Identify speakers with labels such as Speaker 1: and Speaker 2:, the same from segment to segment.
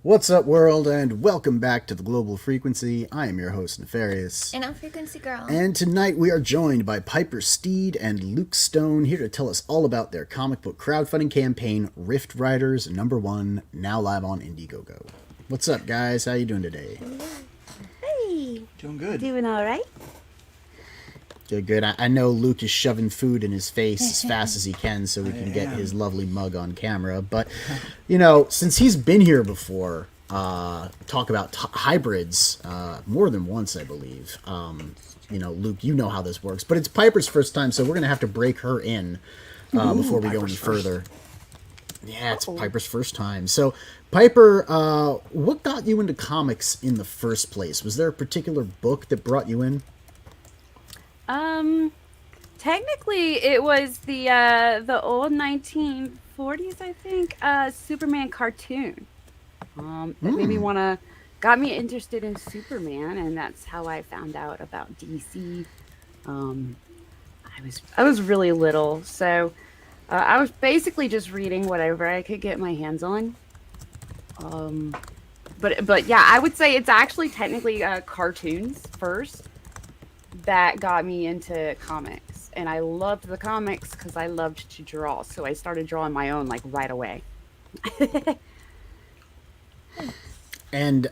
Speaker 1: What's up, world, and welcome back to the Global Frequency. I am your host, Nefarious.
Speaker 2: And I'm Frequency Girl.
Speaker 1: And tonight we are joined by Piper Steed and Luke Stone, here to tell us all about their comic book crowdfunding campaign, Rift Riders #1, now live on Indiegogo. What's up, guys? How you doing today?
Speaker 2: Hey.
Speaker 1: Doing good.
Speaker 2: Doing all right.
Speaker 1: Good. I know Luke is shoving food in his face as fast as he can so we can get his lovely mug on camera. But, you know, since he's been here before, talk about hybrids more than once, I believe. You know, Luke, you know how this works. But it's Piper's first time, so we're going to have to break her in before we go any further. Yeah, it's Piper's first time. So, Piper, what got you into comics in the first place? Was there a particular book that brought you in?
Speaker 3: Technically it was the old 1940s, I think, Superman cartoon. That made me got me interested in Superman, and that's how I found out about DC. I was really little, so I was basically just reading whatever I could get my hands on. But yeah, I would say it's actually technically cartoons first that got me into comics, and I loved the comics because I loved to draw, so I started drawing my own like right away.
Speaker 1: And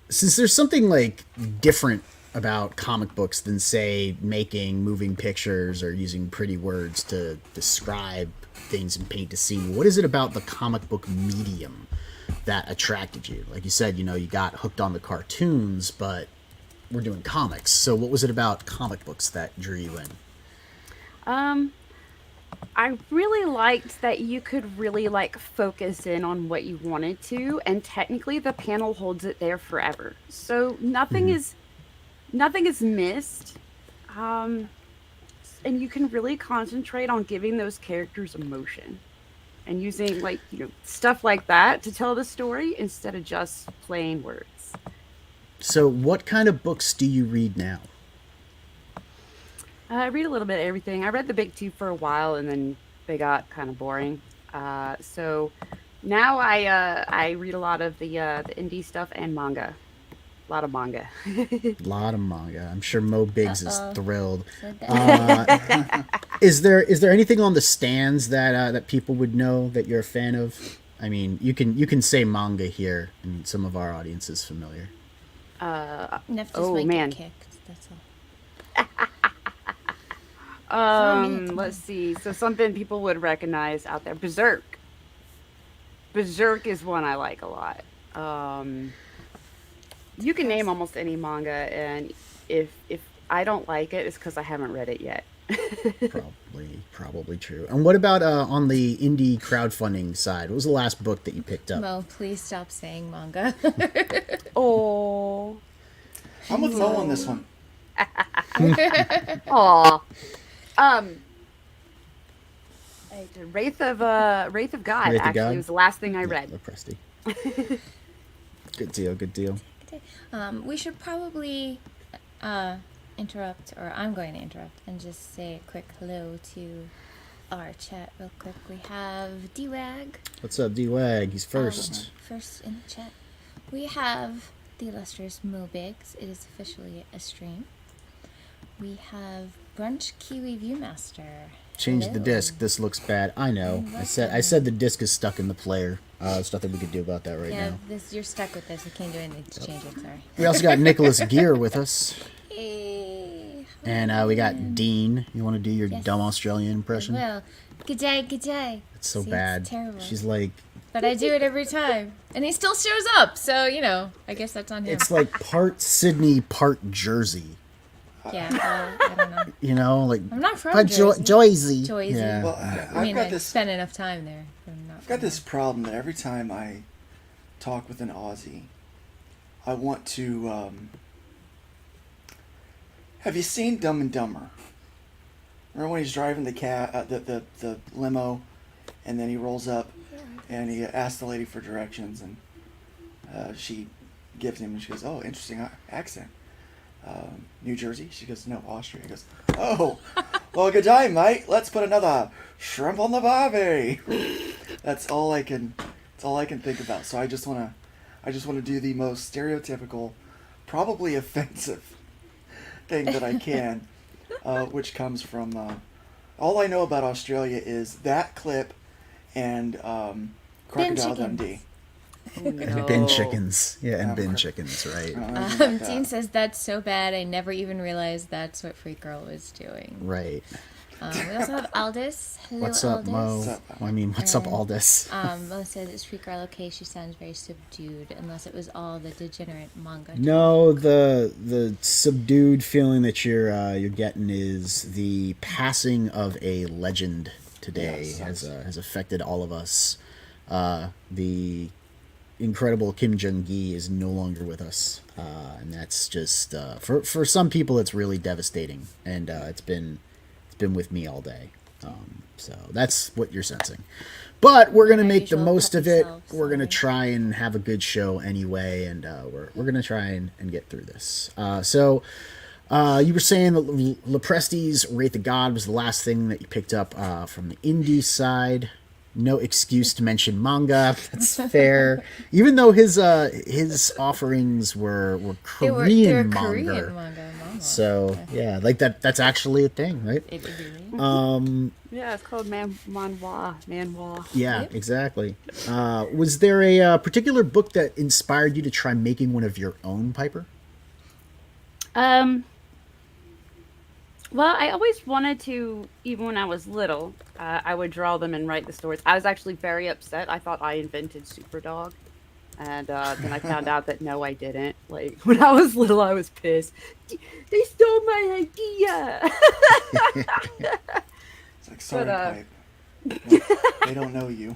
Speaker 1: since there's something like different about comic books than, say, making moving pictures or using pretty words to describe things and paint a scene, what is it about the comic book medium that attracted you? Like you said, you know, you got hooked on the cartoons, but we're doing comics. So what was it about comic books that drew you in?
Speaker 3: I really liked that you could really like focus in on what you wanted to, and technically the panel holds it there forever. So nothing is missed. And you can really concentrate on giving those characters emotion and using, like, you know, stuff like that to tell the story instead of just plain words.
Speaker 1: So what kind of books do you read now?
Speaker 3: I read a little bit of everything. I read the big two for a while, and then they got kind of boring. So now I read a lot of the indie stuff and manga. A lot of manga.
Speaker 1: Lot of manga. I'm sure Mo Biggs is thrilled. Is there anything on the stands that people would know that you're a fan of? I mean, you can say manga here, and some of our audience is familiar.
Speaker 2: Neff just might get kicked. That's all.
Speaker 3: Let's see. So something people would recognize out there. Berserk. Berserk is one I like a lot. You can name almost any manga, and if I don't like it, it's because I haven't read it yet.
Speaker 1: Probably true. And what about on the indie crowdfunding side? What was the last book that you picked up?
Speaker 2: Mo, please stop saying manga.
Speaker 3: Oh,
Speaker 4: I'm with Mo on this one.
Speaker 3: Aw. Wraith of God
Speaker 1: Wraith of
Speaker 3: actually
Speaker 1: God?
Speaker 3: was the last thing I read.
Speaker 1: Leprosy. Good deal.
Speaker 2: We should probably interrupt, or I'm going to interrupt, and just say a quick hello to our chat real quick. We have D-Wag.
Speaker 1: What's up, D-Wag? He's first.
Speaker 2: First in the chat. We have the illustrious Mo Biggs. It is officially a stream. We have Brunch Kiwi Viewmaster.
Speaker 1: Change
Speaker 2: Hello.
Speaker 1: the disc. This looks bad. I know. I said the disc is stuck in the player. There's nothing we could do about that right now.
Speaker 2: Yeah, you're stuck with this. I can't do anything to change it. Sorry.
Speaker 1: We also got Nicholas Gear with us.
Speaker 2: Hey.
Speaker 1: And we got Dean. You want to do your dumb Australian impression?
Speaker 2: Well, good day.
Speaker 1: It's so
Speaker 2: See,
Speaker 1: bad.
Speaker 2: It's terrible.
Speaker 1: She's like...
Speaker 2: But I do it every time. And he still shows up. So, you know, I guess that's on him.
Speaker 1: It's like part Sydney, part Jersey.
Speaker 2: Yeah, well, I don't know.
Speaker 1: You know, like
Speaker 2: I'm not from
Speaker 1: but
Speaker 2: Jersey.
Speaker 1: Joyzy.
Speaker 2: Joyzy.
Speaker 1: Yeah.
Speaker 4: Well,
Speaker 2: I mean, I spent enough time there. But I'm not
Speaker 4: I've got
Speaker 2: from
Speaker 4: this problem that every time I talk with an Aussie, I want to. Have you seen Dumb and Dumber? Remember when he's driving the limo, and then he rolls up, and he asks the lady for directions, and she gives him, and she goes, "Oh, interesting accent. New Jersey?" She goes, "No, Austria." He goes, "Oh, well, good day, mate. Let's put another shrimp on the barbie." That's all I can. That's all I can think about. So I just wanna do the most stereotypical, probably offensive thing that I can, which comes from. All I know about Australia is that clip and Crocodile Dundee.
Speaker 1: And bin chickens. Yeah, and
Speaker 4: Oh,
Speaker 1: bin
Speaker 4: crap.
Speaker 1: chickens, right.
Speaker 4: I don't know anything about
Speaker 2: Dean
Speaker 4: that.
Speaker 2: says that's so bad. I never even realized that's what Freak Girl was doing.
Speaker 1: Right.
Speaker 2: We also have Aldous. Hello,
Speaker 1: What's up,
Speaker 2: Aldous.
Speaker 1: Mo?
Speaker 4: What's up?
Speaker 1: I mean, what's up,
Speaker 2: And,
Speaker 1: Aldous?
Speaker 2: Mo says it's Freak Girl. Okay, she sounds very subdued, unless it was all the degenerate manga.
Speaker 1: No, the subdued feeling that you're getting is the passing of a legend today
Speaker 4: Yes,
Speaker 1: has affected all of us. The incredible Kim Jong-gi is no longer with us, and that's just for some people it's really devastating, and it's been with me all day. So that's what you're sensing. But we're gonna
Speaker 2: Our
Speaker 1: make the
Speaker 2: usual
Speaker 1: most of
Speaker 2: puppy
Speaker 1: it.
Speaker 2: selves,
Speaker 1: We're gonna
Speaker 2: sorry.
Speaker 1: try and have a good show anyway, and we're gonna try and get through this. So you were saying that Lepresti's Rate the God was the last thing that you picked up from the indie side. No excuse to mention manga. That's fair. Even though his offerings were
Speaker 2: They were
Speaker 1: Korean manga.
Speaker 2: Korean manga.
Speaker 1: So yeah, like that's actually a thing, right?
Speaker 2: It really.
Speaker 3: Yeah, it's called manhwa.
Speaker 1: Yeah,
Speaker 2: Yep.
Speaker 1: exactly. Was there a particular book that inspired you to try making one of your own, Piper?
Speaker 3: Well, I always wanted to, even when I was little, I would draw them and write the stories. I was actually very upset. I thought I invented Superdog. And then I found out that no, I didn't. Like, when I was little, I was pissed. They stole my idea!
Speaker 4: It's like, sorry,
Speaker 3: But,
Speaker 4: Pipe. No, they don't know you.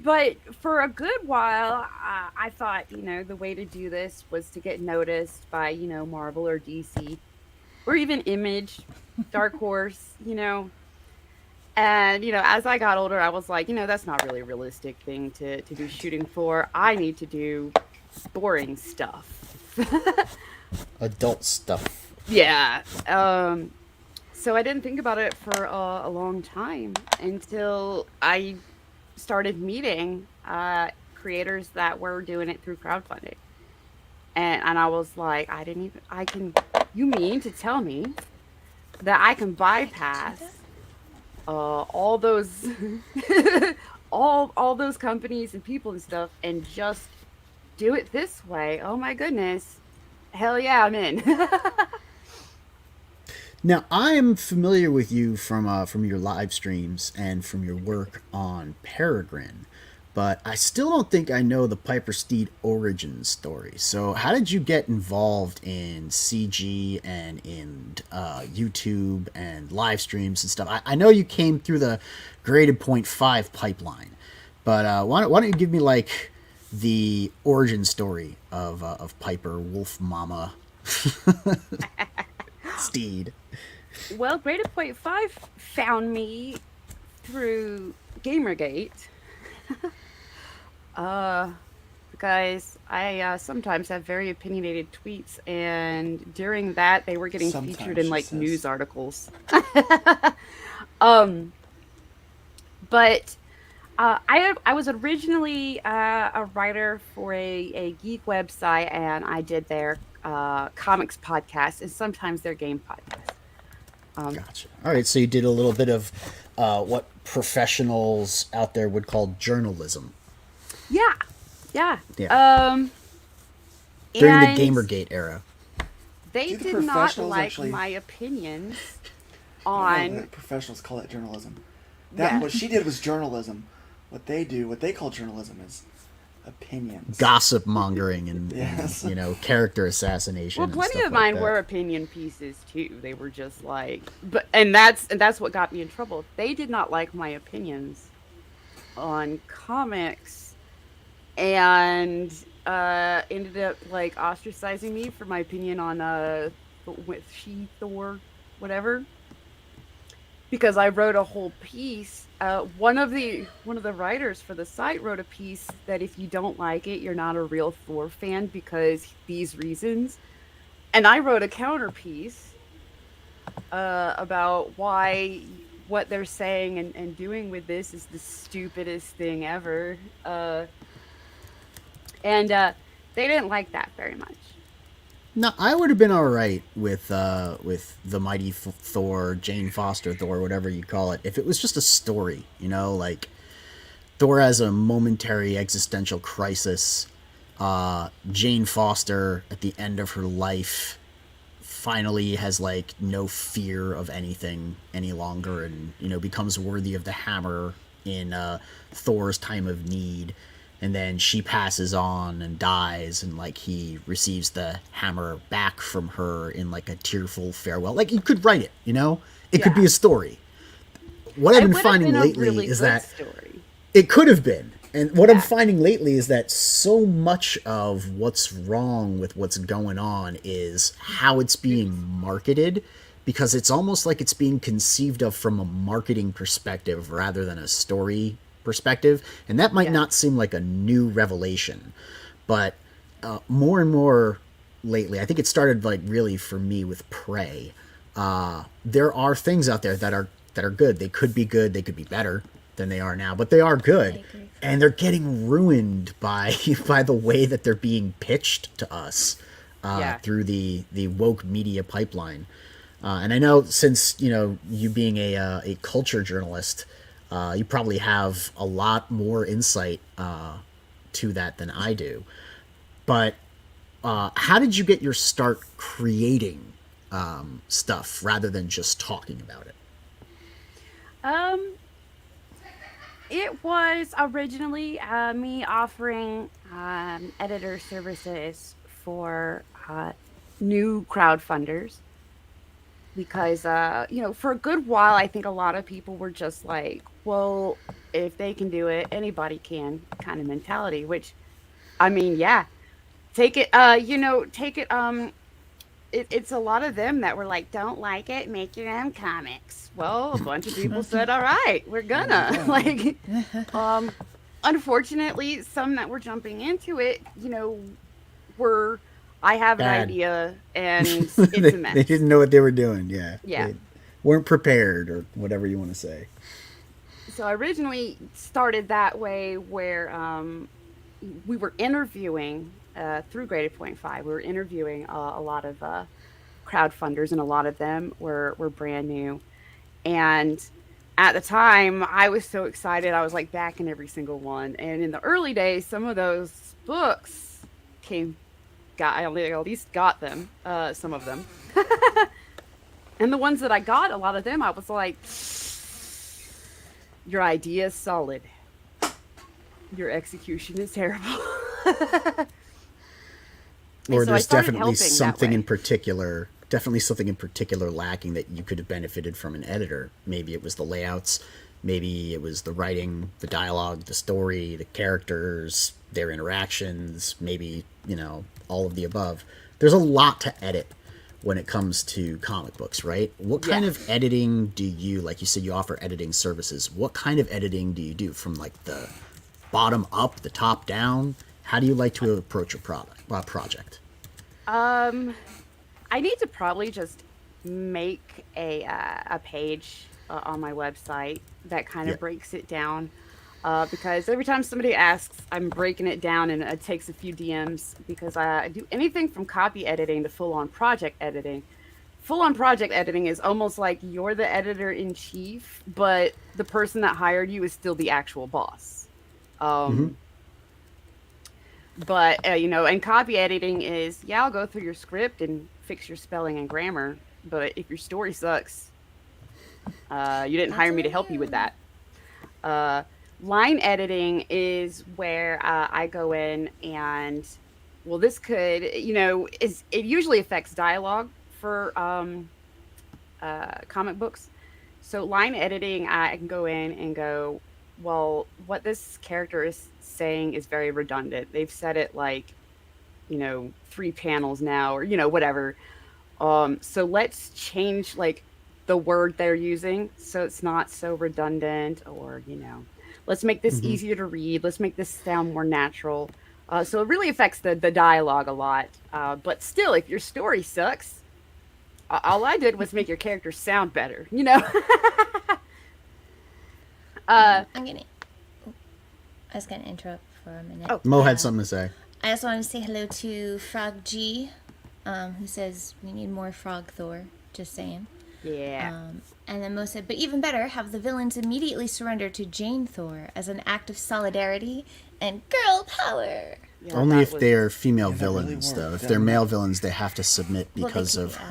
Speaker 3: But for a good while, I thought, the way to do this was to get noticed by, Marvel or DC, or even Image, Dark Horse, And, as I got older, I was like, that's not really a realistic thing to be shooting for. I need to do boring stuff.
Speaker 1: Adult stuff.
Speaker 3: Yeah. So I didn't think about it for a long time until I started meeting creators that were doing it through crowdfunding. And I was like, you mean to tell me that I can bypass all those all those companies and people and stuff and just do it this way? Oh my goodness. Hell yeah, I'm in.
Speaker 1: Now, I'm familiar with you from your live streams and from your work on Peregrine, but I still don't think I know the Piper Steed origin story. So how did you get involved in CG and in YouTube and live streams and stuff? I know you came through the graded 0.5 pipeline, but why don't you give me like the origin story of Piper Wolf Mama Steed?
Speaker 3: Well, Graded Point 5 found me through Gamergate. Guys, I sometimes have very opinionated tweets, and during that, they were getting
Speaker 4: Sometimes,
Speaker 3: featured in
Speaker 4: she
Speaker 3: like
Speaker 4: says.
Speaker 3: news articles. But I was originally a writer for a geek website, and I did their comics podcast and sometimes their game podcast.
Speaker 1: Gotcha. All right, so you did a little bit of what professionals out there would call journalism
Speaker 3: Yeah.
Speaker 1: Yeah. during the
Speaker 3: and
Speaker 1: Gamergate era.
Speaker 3: They
Speaker 4: Do the
Speaker 3: did not
Speaker 4: professionals
Speaker 3: like
Speaker 4: actually-
Speaker 3: my opinions
Speaker 4: I don't know
Speaker 3: on.
Speaker 4: that professionals call that journalism.
Speaker 3: Yeah.
Speaker 4: What she did was journalism. What they call journalism is opinions.
Speaker 1: gossip mongering and,
Speaker 4: Yes.
Speaker 1: character assassination.
Speaker 3: Well,
Speaker 1: and
Speaker 3: plenty
Speaker 1: stuff
Speaker 3: of
Speaker 1: like
Speaker 3: mine
Speaker 1: that.
Speaker 3: were opinion pieces too. They were just like, and that's what got me in trouble. They did not like my opinions on comics, and ended up like ostracizing me for my opinion on with She Thor, whatever, because I wrote a whole piece. One of the writers for the site wrote a piece that if you don't like it, you're not a real Thor fan because these reasons. And I wrote a counter piece about why what they're saying and doing with this is the stupidest thing ever. And they didn't like that very much.
Speaker 1: No, I would have been all right with the Mighty Thor, Jane Foster Thor, whatever you call it, if it was just a story. Like Thor has a momentary existential crisis. Jane Foster, at the end of her life, finally has like no fear of anything any longer, and becomes worthy of the hammer in Thor's time of need. And then she passes on and dies, and like he receives the hammer back from her in like a tearful farewell. Like you could write it. It could be a story. What I've
Speaker 3: It
Speaker 1: been
Speaker 3: would have
Speaker 1: finding
Speaker 3: been a
Speaker 1: lately
Speaker 3: really
Speaker 1: is
Speaker 3: good
Speaker 1: that
Speaker 3: story.
Speaker 1: it could have been. And what I'm
Speaker 3: Yeah.
Speaker 1: finding lately is that so much of what's wrong with what's going on is how it's being marketed, because it's almost like it's being conceived of from a marketing perspective rather than a story perspective. And that might
Speaker 3: Yeah.
Speaker 1: not seem like a new revelation, but more and more lately, I think it started like really for me with Prey. There are things out there that are good. They could be good. They could be better than they are now, but they are good,
Speaker 2: I agree.
Speaker 1: and they're getting ruined by by the way that they're being pitched to us
Speaker 3: Yeah.
Speaker 1: through the woke media pipeline. And I know, since you being a culture journalist, you probably have a lot more insight to that than I do. But how did you get your start creating stuff rather than just talking about it?
Speaker 3: Um, it was originally me offering editor services for new crowdfunders because, for a good while, I think a lot of people were just like, well, if they can do it, anybody can kind of mentality, which, I mean, yeah, take it, it's a lot of them that were like, don't like it, make your own comics. Well, a bunch of people said, all right, we're gonna. Like, um, unfortunately, some that were jumping into it, were, I have an
Speaker 1: Bad.
Speaker 3: idea and it's
Speaker 1: they,
Speaker 3: a mess.
Speaker 1: they didn't know what they were doing. Yeah.
Speaker 3: Yeah.
Speaker 1: They weren't prepared, or whatever you want to say.
Speaker 3: So I originally started that way where we were interviewing through Graded Point 5. We were interviewing a lot of crowdfunders, and a lot of them were brand new. And at the time, I was so excited. I was like backing every single one. And in the early days, some of those books I at least got them, some of them. And the ones that I got, a lot of them, I was like, your idea is solid. Your execution is terrible.
Speaker 1: Or
Speaker 3: so I
Speaker 1: there's
Speaker 3: started
Speaker 1: definitely
Speaker 3: helping that
Speaker 1: something
Speaker 3: way.
Speaker 1: in particular lacking that you could have benefited from an editor. Maybe it was the layouts, maybe it was the writing, the dialogue, the story, the characters, their interactions, maybe, all of the above. There's a lot to edit when it comes to comic books, right? What kind
Speaker 3: Yeah.
Speaker 1: of editing do you, like you said, you offer editing services. What kind of editing do you do, from like the bottom up, the top down? How do you like to approach a project?
Speaker 3: I need to probably just make a page on my website that kind of
Speaker 1: Yeah.
Speaker 3: breaks it down. Because every time somebody asks, I'm breaking it down, and it takes a few DMs, because I do anything from copy editing to full-on project editing. Full-on project editing is almost like you're the editor in chief, but the person that hired you is still the actual boss. But and copy editing is, yeah, I'll go through your script and fix your spelling and grammar, but if your story sucks, you didn't hire me to help you with that. Line editing is where I go in and, well, this could, is it usually affects dialogue for comic books. So line editing, I can go in and go, well, what this character is saying is very redundant. They've said it like, 3 panels now, or whatever. So let's change like the word they're using so it's not so redundant, or let's make this easier to read. Let's make this sound more natural. So it really affects the dialogue a lot. But still, if your story sucks, all I did was make your character sound better.
Speaker 2: I was gonna interrupt for a minute.
Speaker 3: Oh.
Speaker 1: Mo had something to say.
Speaker 2: I just wanted to say hello to Frog G, who says we need more Frog Thor. Just saying.
Speaker 3: Yeah.
Speaker 2: And then Mo said, but even better, have the villains immediately surrender to Jane Thor as an act of solidarity and girl power.
Speaker 3: Yeah,
Speaker 1: Only
Speaker 3: that
Speaker 1: if
Speaker 3: was-
Speaker 1: they're female
Speaker 4: that really
Speaker 1: villains, though.
Speaker 4: worked,
Speaker 1: If they're
Speaker 4: yeah.
Speaker 1: male villains, they have to submit
Speaker 2: Well, they
Speaker 1: because
Speaker 2: could
Speaker 1: of
Speaker 2: be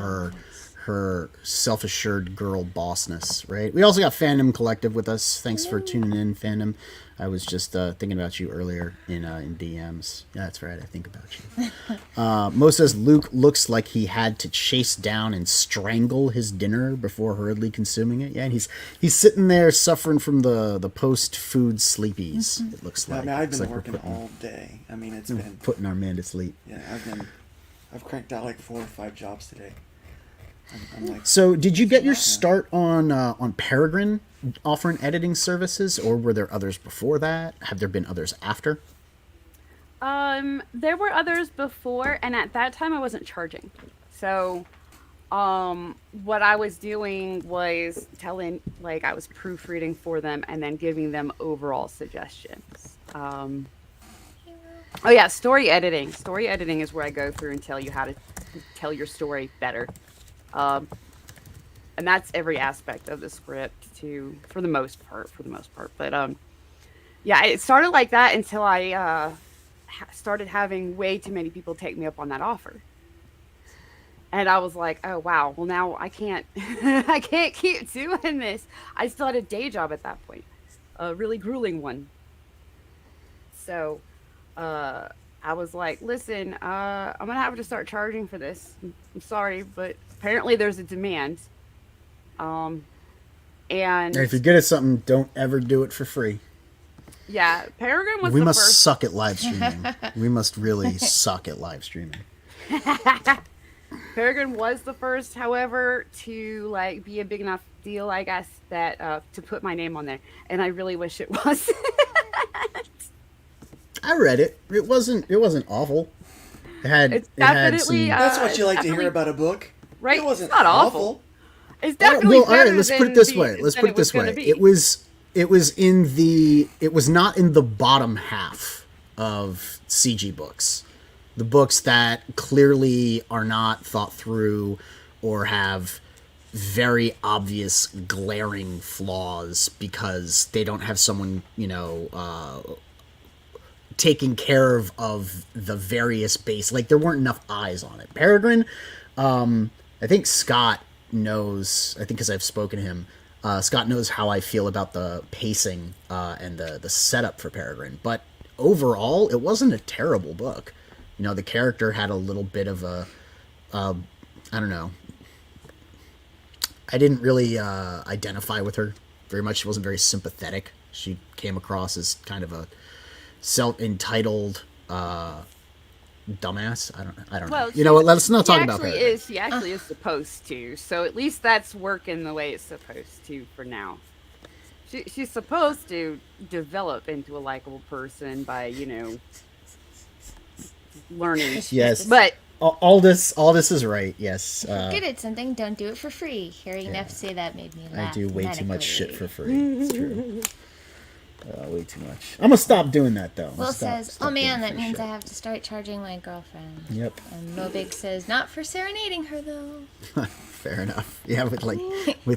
Speaker 1: her self-assured girl bossness, right? We also got Fandom Collective with us. Thanks for tuning in, Fandom. I was just thinking about you earlier in DMs. Yeah, that's right. I think about you. Mo says Luke looks like he had to chase down and strangle his dinner before hurriedly consuming it. Yeah, and he's sitting there suffering from the post-food sleepies. It looks like.
Speaker 4: I mean, I've
Speaker 1: Looks
Speaker 4: been
Speaker 1: like we're
Speaker 4: working all day. I mean, it's been
Speaker 1: putting our man to sleep.
Speaker 4: yeah. I've cranked out like 4 or 5 jobs today. I'm like,
Speaker 1: So, did you get your start on Peregrine offering editing services, or were there others before that? Have there been others after?
Speaker 3: There were others before, and at that time I wasn't charging. So, what I was doing was I was proofreading for them and then giving them overall suggestions. Oh yeah, story editing. Story editing is where I go through and tell you how to tell your story better. And that's every aspect of the script too, for the most part. But yeah, it started like that until I started having way too many people take me up on that offer. And I was like, oh wow, well now I can't I can't keep doing this. I still had a day job at that point, a really grueling one. So I was like, listen, I'm gonna have to start charging for this. I'm sorry, but apparently there's a demand. And
Speaker 1: And if you're good at something, don't ever do it for free.
Speaker 3: yeah, Peregrine was
Speaker 1: We
Speaker 3: the
Speaker 1: must
Speaker 3: first.
Speaker 1: suck at live streaming. We must really suck at live streaming.
Speaker 3: Peregrine was the first, however, to like be a big enough deal, I guess, that to put my name on there. And I really wish it was.
Speaker 1: I read it. It wasn't awful.
Speaker 3: It's definitely
Speaker 4: that's what you like to
Speaker 3: definitely-
Speaker 4: hear about a book,
Speaker 3: right?
Speaker 4: It wasn't
Speaker 3: It's not awful. It's definitely
Speaker 1: Well, all right.
Speaker 3: better
Speaker 1: Let's put
Speaker 3: than
Speaker 1: it this
Speaker 3: the-
Speaker 1: way. Let's
Speaker 3: than
Speaker 1: put it
Speaker 3: it was
Speaker 1: this way.
Speaker 3: gonna be.
Speaker 1: It was not in the bottom half of CG books. The books that clearly are not thought through or have very obvious glaring flaws because they don't have someone, taking care of the various base. Like, there weren't enough eyes on it. Peregrine, I think Scott knows, I think because I've spoken to him, Scott knows how I feel about the pacing and the setup for Peregrine. But overall, it wasn't a terrible book. The character had a little bit of I don't know. I didn't really identify with her very much. She wasn't very sympathetic. She came across as kind of a self-entitled dumbass. I don't know.
Speaker 3: Well,
Speaker 1: You know what? Let's not talk about
Speaker 3: actually
Speaker 1: her.
Speaker 3: She actually is supposed to. So at least that's working the way it's supposed to for now. She's supposed to develop into a likable person by, learning.
Speaker 1: Yes.
Speaker 3: But
Speaker 1: All this is right. Yes.
Speaker 2: Good at something, don't do it for free. Hearing Neff say that made me
Speaker 1: I
Speaker 2: laugh.
Speaker 1: do way too much shit
Speaker 2: medically.
Speaker 1: for free. It's true. Way too much. I'm gonna stop doing that though.
Speaker 2: Will says, "Oh man, that
Speaker 1: doing
Speaker 2: means
Speaker 1: free
Speaker 2: I have to start charging my girlfriend."
Speaker 1: Yep.
Speaker 2: And Mobig says, "Not for serenading her though."
Speaker 1: Fair enough. Yeah, with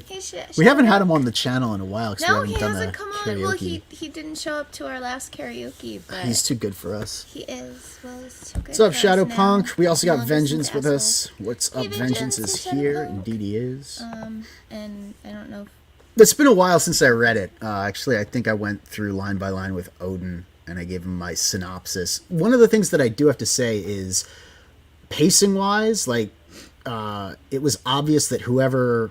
Speaker 2: He
Speaker 1: we haven't had him on the channel in a while because
Speaker 2: No,
Speaker 1: we
Speaker 2: he
Speaker 1: haven't done
Speaker 2: hasn't
Speaker 1: the
Speaker 2: come on.
Speaker 1: karaoke.
Speaker 2: Well, he didn't show up to our last karaoke, but
Speaker 1: He's too good for us.
Speaker 2: he is. Well, it's too good.
Speaker 1: What's up,
Speaker 2: for us
Speaker 1: Shadow
Speaker 2: now.
Speaker 1: Punk? We also got
Speaker 2: Long
Speaker 1: Vengeance
Speaker 2: distance
Speaker 1: with
Speaker 2: asshole.
Speaker 1: us. What's up?
Speaker 2: Hey,
Speaker 1: Vengeance
Speaker 2: Vengeance
Speaker 1: is
Speaker 2: and Shadow
Speaker 1: here.
Speaker 2: Punk.
Speaker 1: Indeed, he is.
Speaker 2: And I don't know.
Speaker 1: It's been a while since I read it. Actually, I think I went through line by line with Odin, and I gave him my synopsis. One of the things that I do have to say is, pacing-wise, like, it was obvious that whoever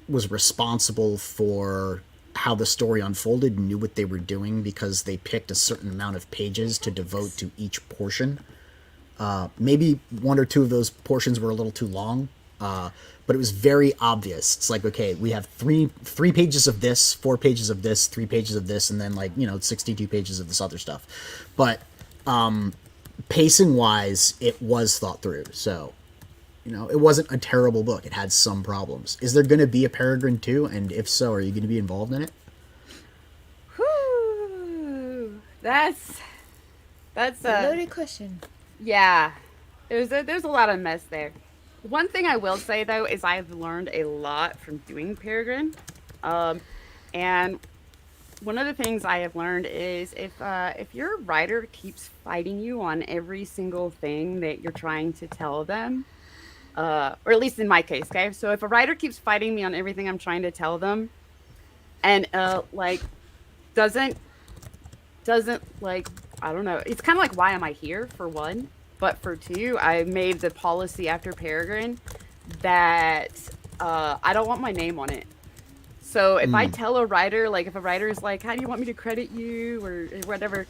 Speaker 1: was responsible for how the story unfolded knew what they were doing, because they picked a certain amount of pages to devote to each portion. Maybe one or two of those portions were a little too long, but it was very obvious. It's like, okay, we have three pages of this, 4 pages of this, 3 pages of this, and then, like, 62 pages of this other stuff. But pacing wise, it was thought through. So, it wasn't a terrible book. It had some problems. Is there going to be a Peregrine 2? And if so, are you going to be involved in it?
Speaker 3: Whew. That's
Speaker 2: A loaded question.
Speaker 3: yeah. There's a lot of mess there. One thing I will say though is I've learned a lot from doing Peregrine, and one of the things I have learned is if your writer keeps fighting you on every single thing that you're trying to tell them, or at least in my case, okay. So if a writer keeps fighting me on everything I'm trying to tell them, and like doesn't like, I don't know, it's kind of like, why am I here, for one, but for two, I made the policy after Peregrine that I don't want my name on it. So if I tell a writer, like if a writer is like, how do you want me to credit you or whatever,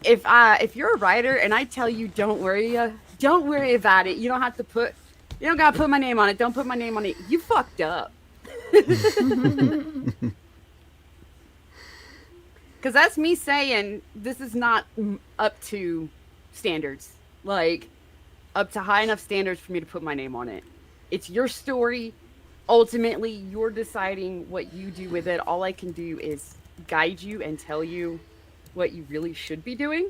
Speaker 3: if you're a writer and I tell you, don't worry about it, you don't gotta put my name on it, don't put my name on it, you fucked up. Because that's me saying this is not up to standards, like up to high enough standards for me to put my name on it. It's your story. Ultimately, you're deciding what you do with it. All I can do is guide you and tell you what you really should be doing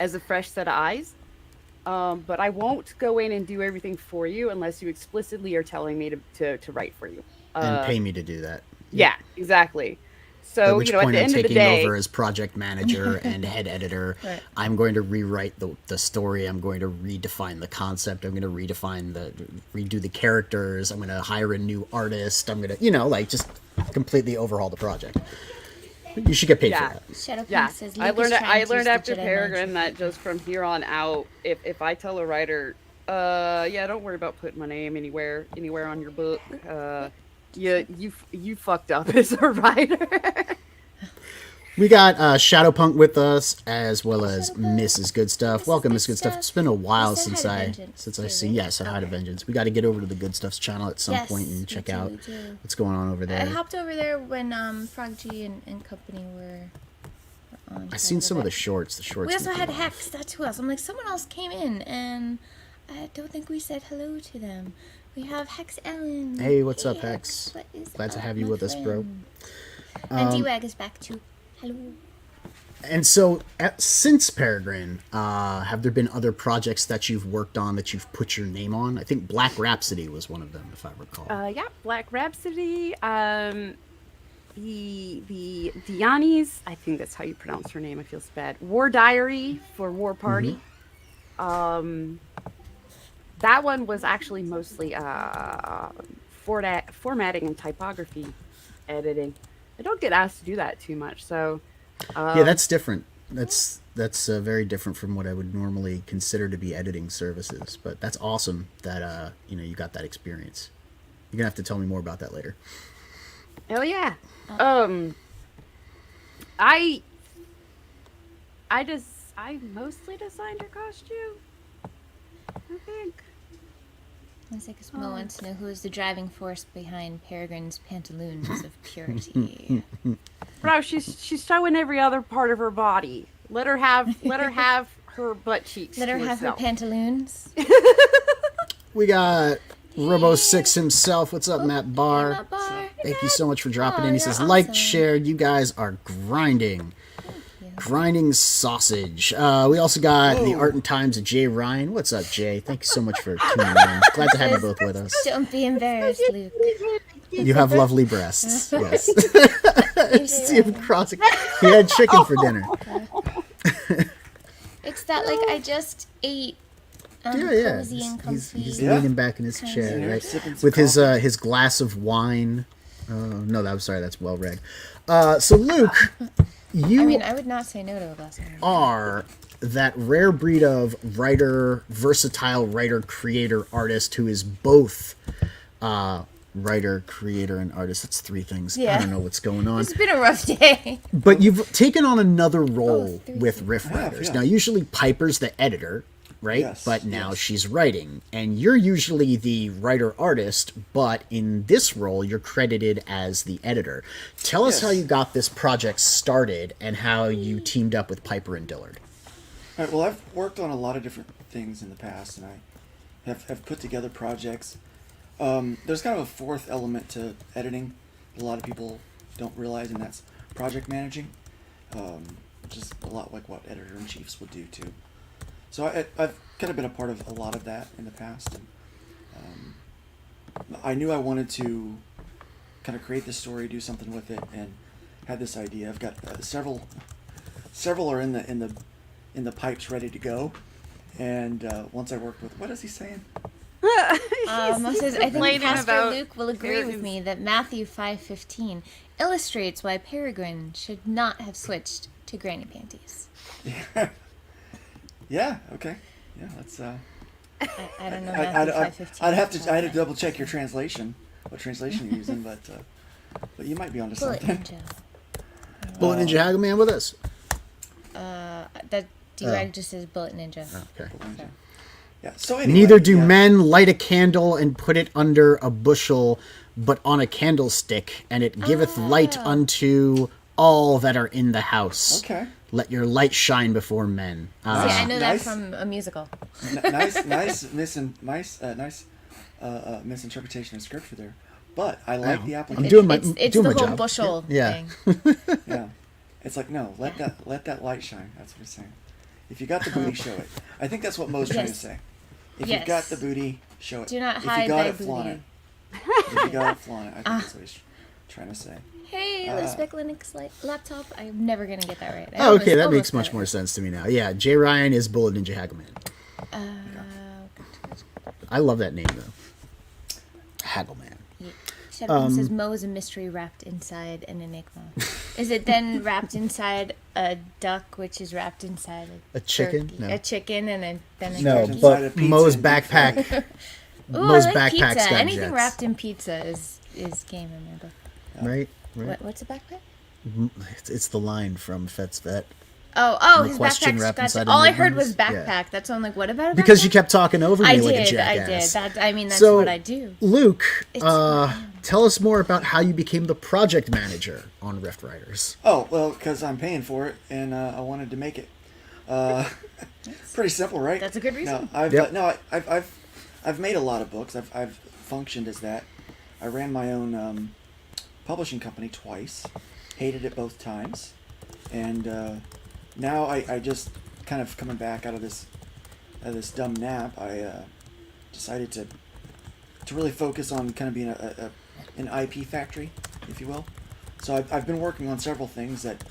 Speaker 3: as a fresh set of eyes. But I won't go in and do everything for you unless you explicitly are telling me to write for you.
Speaker 1: And pay me to do that.
Speaker 3: Yeah, exactly. So,
Speaker 1: at which
Speaker 3: at
Speaker 1: point
Speaker 3: the
Speaker 1: I'm
Speaker 3: end of the
Speaker 1: taking
Speaker 3: day,
Speaker 1: over as project manager and head editor.
Speaker 2: Right.
Speaker 1: I'm going to rewrite the story. I'm going to redefine the concept. I'm going to redo the characters. I'm going to hire a new artist. I'm going to, just completely overhaul the project. You should get paid for that.
Speaker 2: Shadowpunk
Speaker 3: yeah,
Speaker 2: says
Speaker 3: I
Speaker 2: Luke is
Speaker 3: learned
Speaker 2: trying to use the
Speaker 3: after
Speaker 2: Jedi
Speaker 3: Peregrine
Speaker 2: magic.
Speaker 3: that just from here on out, if I tell a writer, don't worry about putting my name anywhere on your book. You fucked up as a writer.
Speaker 1: We got Shadowpunk with us, as well as
Speaker 2: Shadowpunk.
Speaker 1: Mrs. Good Stuff.
Speaker 2: Mrs.
Speaker 1: Welcome,
Speaker 2: Good
Speaker 1: Miss Good Stuff.
Speaker 2: Stuff.
Speaker 1: It's been a while
Speaker 2: You said
Speaker 1: since
Speaker 2: hi to
Speaker 1: I
Speaker 2: Vengeance,
Speaker 1: since I
Speaker 2: too,
Speaker 1: see.
Speaker 2: right?
Speaker 1: Yes, I had a
Speaker 2: Okay.
Speaker 1: Vengeance. We got to get over to the Good Stuff's channel at some
Speaker 2: Yes,
Speaker 1: point and
Speaker 2: me
Speaker 1: check
Speaker 2: too,
Speaker 1: out
Speaker 2: me too.
Speaker 1: what's going on over
Speaker 2: I
Speaker 1: there.
Speaker 2: hopped over there when Frog G and company were on.
Speaker 1: I've seen some of the
Speaker 2: show.
Speaker 1: shorts. The shorts.
Speaker 2: We also
Speaker 1: look
Speaker 2: had
Speaker 1: good.
Speaker 2: Hex. That's who else. I'm like, someone else came in, and I don't think we said hello to them. We have Hex Ellen.
Speaker 1: Hey, what's up, Hex?
Speaker 2: What is
Speaker 1: Glad to
Speaker 2: up,
Speaker 1: have you
Speaker 2: my
Speaker 1: with us, bro.
Speaker 2: friend? And D-Wag is back too. Hello.
Speaker 1: And so, since Peregrine, have there been other projects that you've worked on that you've put your name on? I think Black Rhapsody was one of them, if I recall.
Speaker 3: Yeah, Black Rhapsody. The Diani's, I think that's how you pronounce her name. I feel so bad. War Diary for War Party. That one was actually mostly formatting and typography editing. I don't get asked to do that too much, so.
Speaker 1: Yeah, that's different. That's very different from what I would normally consider to be editing services. But that's awesome that you got that experience. You're gonna have to tell me more about that later.
Speaker 3: Hell yeah. I mostly designed her costume, I think.
Speaker 2: Let's take a moment to know who is the driving force behind Peregrine's pantaloons of purity.
Speaker 3: Bro, she's showing every other part of her body. Let her have her butt cheeks.
Speaker 2: Let her
Speaker 3: to
Speaker 2: have her
Speaker 3: herself.
Speaker 2: pantaloons.
Speaker 1: We got Robo6 himself. What's up, Matt Barr?
Speaker 2: Matt Barr.
Speaker 1: Thank you so much for dropping
Speaker 2: Oh,
Speaker 1: in. He
Speaker 2: you're
Speaker 1: says, like,
Speaker 2: awesome.
Speaker 1: share, you guys are grinding.
Speaker 2: you.
Speaker 1: Grinding sausage. We also got the Art and Times of Jay Ryan. What's up, Jay? Thank you so much for tuning in. Glad to have you both with us.
Speaker 2: Don't be embarrassed, Luke.
Speaker 1: You have lovely breasts. Yes.
Speaker 2: You're
Speaker 1: See him
Speaker 2: right.
Speaker 1: crossing. He had chicken for dinner.
Speaker 2: It's that, like, I just ate
Speaker 1: Yeah.
Speaker 2: cozy and comfy.
Speaker 1: He's
Speaker 4: Yeah.
Speaker 1: leaning back in his chair,
Speaker 2: Yeah,
Speaker 1: right?
Speaker 4: sipping some
Speaker 1: With
Speaker 4: coffee.
Speaker 1: his glass of wine. No, I'm sorry. That's well read. So Luke, you
Speaker 2: I mean, I would not say no to a glass of wine.
Speaker 1: are that rare breed of writer, versatile writer, creator, artist who is both writer, creator, and artist. That's three things. I
Speaker 2: Yeah.
Speaker 1: don't know what's going on.
Speaker 2: It's been a rough day.
Speaker 1: But you've taken on another role
Speaker 2: three
Speaker 1: with
Speaker 2: things.
Speaker 1: Riff
Speaker 4: I have,
Speaker 1: Writers.
Speaker 4: yeah.
Speaker 1: Now, usually Piper's the editor, right?
Speaker 4: Yes,
Speaker 1: But now
Speaker 4: yes.
Speaker 1: she's writing. And you're usually the writer-artist, but in this role, you're credited as the editor. Tell us
Speaker 4: Yes.
Speaker 1: how you got this project started and how you teamed up with Piper and Dillard.
Speaker 4: All right, well, I've worked on a lot of different things in the past, and I have put together projects. There's kind of a fourth element to editing a lot of people don't realize, and that's project managing, which is a lot like what editor-in-chiefs would do too. So I've kind of been a part of a lot of that in the past, and I knew I wanted to kind of create this story, do something with it, and had this idea. I've got several are in the pipes ready to go, and once I worked with, what is he saying?
Speaker 2: Says, I think
Speaker 3: complaining
Speaker 2: Pastor
Speaker 3: about
Speaker 2: Luke will agree with me that Matthew 5:15 illustrates why Peregrine should not have switched to granny panties.
Speaker 4: Yeah. Okay. Yeah. That's.
Speaker 2: I don't know
Speaker 4: I,
Speaker 2: Matthew
Speaker 4: I,
Speaker 2: 5:15.
Speaker 4: I'd have to. I had to double check your translation, what translation you're using, but you might be onto
Speaker 2: Bullet
Speaker 4: something.
Speaker 2: Ninja.
Speaker 1: Bullet Ninja Haggleman with us.
Speaker 2: That D-Rag just says Bullet Ninja.
Speaker 1: Okay.
Speaker 4: Yeah. So anyway,
Speaker 1: Neither do
Speaker 4: yeah.
Speaker 1: men light a candle and put it under a bushel, but on a candlestick, and it giveth light unto all that are in the house.
Speaker 4: Okay.
Speaker 1: Let your light shine before men.
Speaker 2: See, I know
Speaker 4: Nice.
Speaker 2: that from a musical.
Speaker 4: Nice misinterpretation of scripture there, but I like the application.
Speaker 1: I'm doing my
Speaker 2: It's
Speaker 1: doing
Speaker 2: the
Speaker 1: my
Speaker 2: whole
Speaker 1: job.
Speaker 2: bushel
Speaker 1: Yeah.
Speaker 2: thing.
Speaker 4: Yeah. It's like, no, let that light shine. That's what it's saying. If you got the booty, show it. I think that's what Mo's trying to
Speaker 2: Yes.
Speaker 4: say. If
Speaker 2: Yes.
Speaker 4: you got the booty, show it.
Speaker 2: Do not
Speaker 4: if
Speaker 2: hide
Speaker 4: you got
Speaker 2: thy
Speaker 4: it, flaunt
Speaker 2: booty.
Speaker 4: it. If you got it, flaunt it. I think that's what he's trying to say.
Speaker 2: Hey, let's spec Linux laptop. I'm never gonna get that right. I
Speaker 1: Oh, okay, that
Speaker 2: almost
Speaker 1: makes
Speaker 2: got
Speaker 1: much
Speaker 2: it.
Speaker 1: more sense to me now. Yeah, Jay Ryan is Bullet Ninja Haggleman. I love that name though. Haggleman.
Speaker 2: Shadowman says Mo is a mystery wrapped inside an enigma. Is it then wrapped inside a duck, which is wrapped inside
Speaker 1: A chicken?
Speaker 2: turkey?
Speaker 1: No.
Speaker 2: A chicken and then a
Speaker 1: No,
Speaker 2: turkey?
Speaker 4: Inside a
Speaker 1: but
Speaker 4: pizza
Speaker 1: Mo's
Speaker 4: and deep
Speaker 1: backpack.
Speaker 2: Ooh,
Speaker 1: Mo's
Speaker 2: I like
Speaker 1: backpack's
Speaker 2: pizza.
Speaker 1: got
Speaker 2: Anything
Speaker 1: jets.
Speaker 2: wrapped in pizza is game in my book.
Speaker 1: Right? Right.
Speaker 2: What's a backpack?
Speaker 1: It's the line from Fet's Vet.
Speaker 2: Oh,
Speaker 1: the
Speaker 2: his
Speaker 1: question
Speaker 2: backpack's
Speaker 1: wrapped
Speaker 2: got.
Speaker 1: inside
Speaker 2: All I heard
Speaker 1: enigmas?
Speaker 2: was backpack.
Speaker 1: Yeah.
Speaker 2: That's why I'm like, what about a
Speaker 1: Because you
Speaker 2: backpack?
Speaker 1: kept talking over me
Speaker 2: I
Speaker 1: like a
Speaker 2: did.
Speaker 1: jackass.
Speaker 2: That's
Speaker 1: So,
Speaker 2: what I do.
Speaker 1: Luke,
Speaker 2: It's-
Speaker 1: tell us more about how you became the project manager on Rift Riders.
Speaker 4: Oh, well, because I'm paying for it, and I wanted to make it. Pretty simple, right?
Speaker 2: That's a good reason.
Speaker 4: I've made a lot of books. I've functioned as that. I ran my own publishing company twice. Hated it both times, and now I just kind of coming back out of this dumb nap. I decided to really focus on kind of being an IP factory, if you will. So I've been working on several things that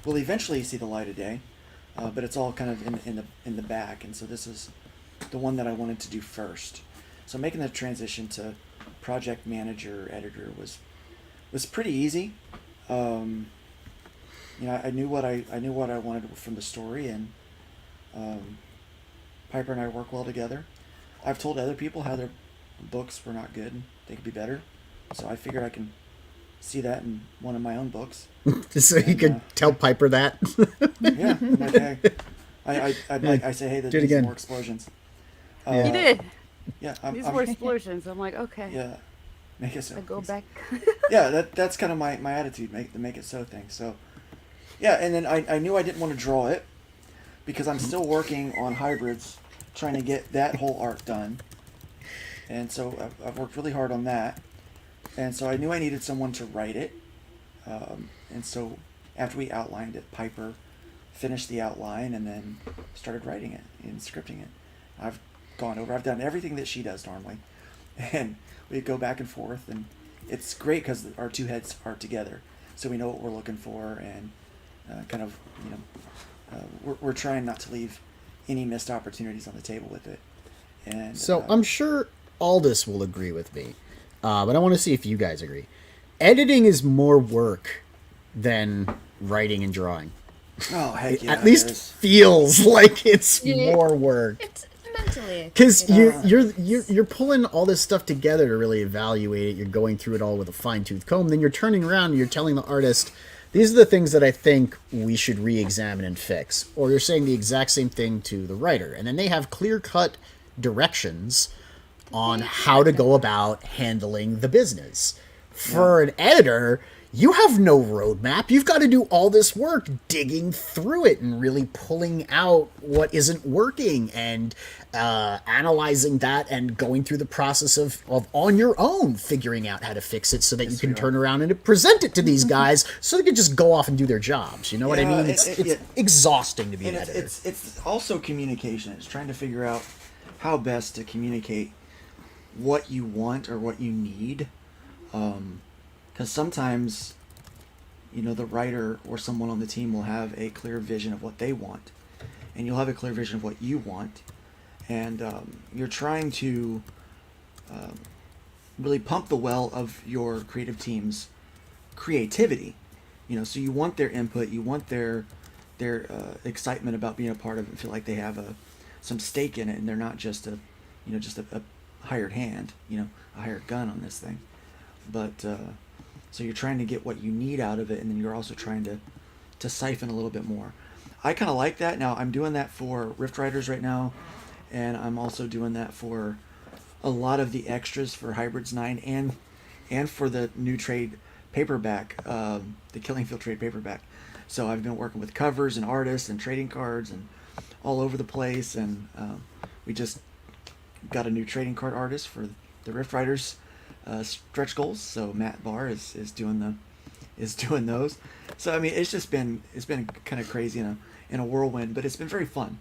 Speaker 4: will eventually see the light of day, but it's all kind of in the back, and so this is the one that I wanted to do first. So making the transition to project manager editor was pretty easy. I knew what I wanted from the story, and Piper and I work well together. I've told other people how their books were not good and they could be better, so I figured I can see that in one of my own books.
Speaker 1: So you could tell Piper that.
Speaker 4: Yeah, I'm like, hey, I say, hey,
Speaker 1: Do it
Speaker 4: there's
Speaker 1: again.
Speaker 4: more explosions.
Speaker 1: Yeah.
Speaker 3: You did.
Speaker 4: Yeah,
Speaker 3: These were explosions. I'm like, okay.
Speaker 4: yeah, make it so.
Speaker 3: I go back.
Speaker 4: Yeah, that's kind of my attitude, make it so thing. So, yeah, and then I knew I didn't want to draw it because I'm still working on hybrids, trying to get that whole arc done. And so I've worked really hard on that. And so I knew I needed someone to write it. And so after we outlined it, Piper finished the outline and then started writing it and scripting it. I've done everything that she does normally. And we go back and forth, and it's great because our two heads are together. So we know what we're looking for, and we're trying not to leave any missed opportunities on the table with it. And
Speaker 1: So I'm sure Aldous will agree with me, but I want to see if you guys agree. editing is more work than writing and drawing.
Speaker 4: Oh, heck yeah.
Speaker 1: At least
Speaker 4: it is.
Speaker 1: feels like it's
Speaker 3: Yeah.
Speaker 1: more work.
Speaker 2: It's mentally.
Speaker 1: Because
Speaker 2: it's-
Speaker 1: you're pulling all this stuff together to really evaluate it. You're going through it all with a fine-tooth comb. Then you're turning around and you're telling the artist, these are the things that I think we should re-examine and fix. Or you're saying the exact same thing to the writer. And then they have clear-cut directions on how to go about handling the business. For an editor, you have no roadmap. You've got to do all this work digging through it and really pulling out what isn't working and analyzing that and going through the process of on your own figuring out how to fix it so that you can turn around and present it to these guys so they can just go off and do their jobs. You know what I mean? It's exhausting to be an editor.
Speaker 4: It's also communication. It's trying to figure out how best to communicate what you want or what you need. Because sometimes, the writer or someone on the team will have a clear vision of what they want, and you'll have a clear vision of what you want, and you're trying to really pump the well of your creative team's creativity. So you want their input, you want their excitement about being a part of it, and feel like they have some stake in it, and they're not just a hired hand, a hired gun on this thing. But so you're trying to get what you need out of it, and then you're also trying to siphon a little bit more. I kind of like that. Now I'm doing that for Rift Riders right now, and I'm also doing that for a lot of the extras for Hybrids 9 and for the new trade paperback, the Killing Field trade paperback. So I've been working with covers and artists and trading cards and all over the place, and we just got a new trading card artist for the Rift Riders stretch goals. So Matt Barr is doing those. So I mean, it's been kind of crazy in a whirlwind, but it's been very fun.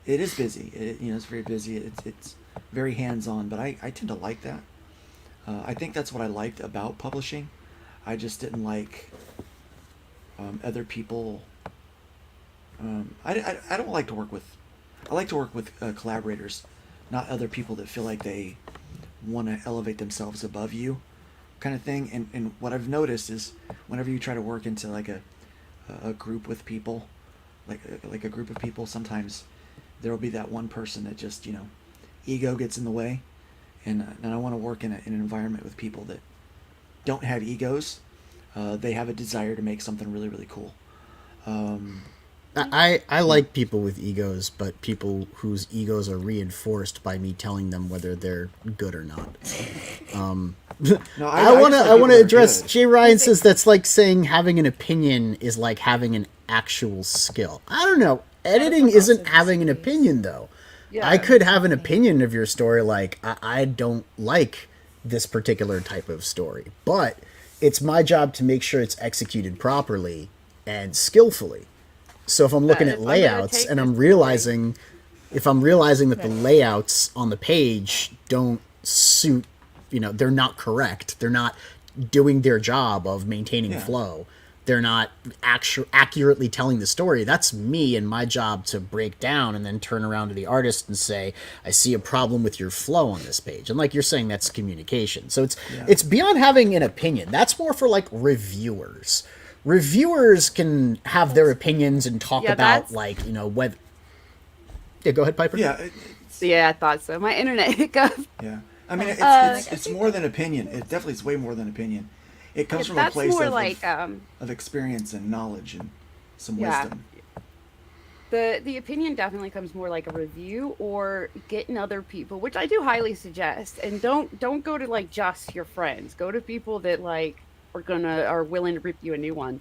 Speaker 4: It is busy. It's very busy. It's very hands-on, but I tend to like that. I think that's what I liked about publishing. I just didn't like other people. I don't like to work with. I like to work with collaborators, not other people that feel like they want to elevate themselves above you, kind of thing. And what I've noticed is whenever you try to work into like a group with people, like a group of people, sometimes there will be that one person that just ego gets in the way, and I want to work in an environment with people that don't have egos. They have a desire to make something really, really cool.
Speaker 1: I like people with egos, but people whose egos are reinforced by me telling them whether they're good or not.
Speaker 4: No,
Speaker 1: I want to address. Jay Ryan says that's like saying having an opinion is like having an actual skill. I don't know. Editing isn't having an opinion, though.
Speaker 3: Yeah.
Speaker 1: I could have an opinion of your story, like I don't like this particular type of story, but it's my job to make sure it's executed properly and skillfully. So if I'm looking at layouts and I'm realizing that the layouts on the page don't suit, they're not correct. They're not doing their job of maintaining flow. They're not accurately telling the story. That's me and my job to break down and then turn around to the artist and say, I see a problem with your flow on this page. And like you're saying, that's communication. So it's beyond having an opinion. That's more for like reviewers. Reviewers can have their opinions and talk about whether. Yeah, go ahead, Piper.
Speaker 4: Yeah.
Speaker 3: Yeah, I thought so. My internet hiccup.
Speaker 4: Yeah. I mean, it's more than opinion. It definitely is way more than opinion. It comes from a place
Speaker 3: more
Speaker 4: of experience and knowledge and some wisdom.
Speaker 3: The opinion definitely comes more like a review or getting other people, which I do highly suggest. And don't go to like just your friends. Go to people that like are willing to rip you a new one.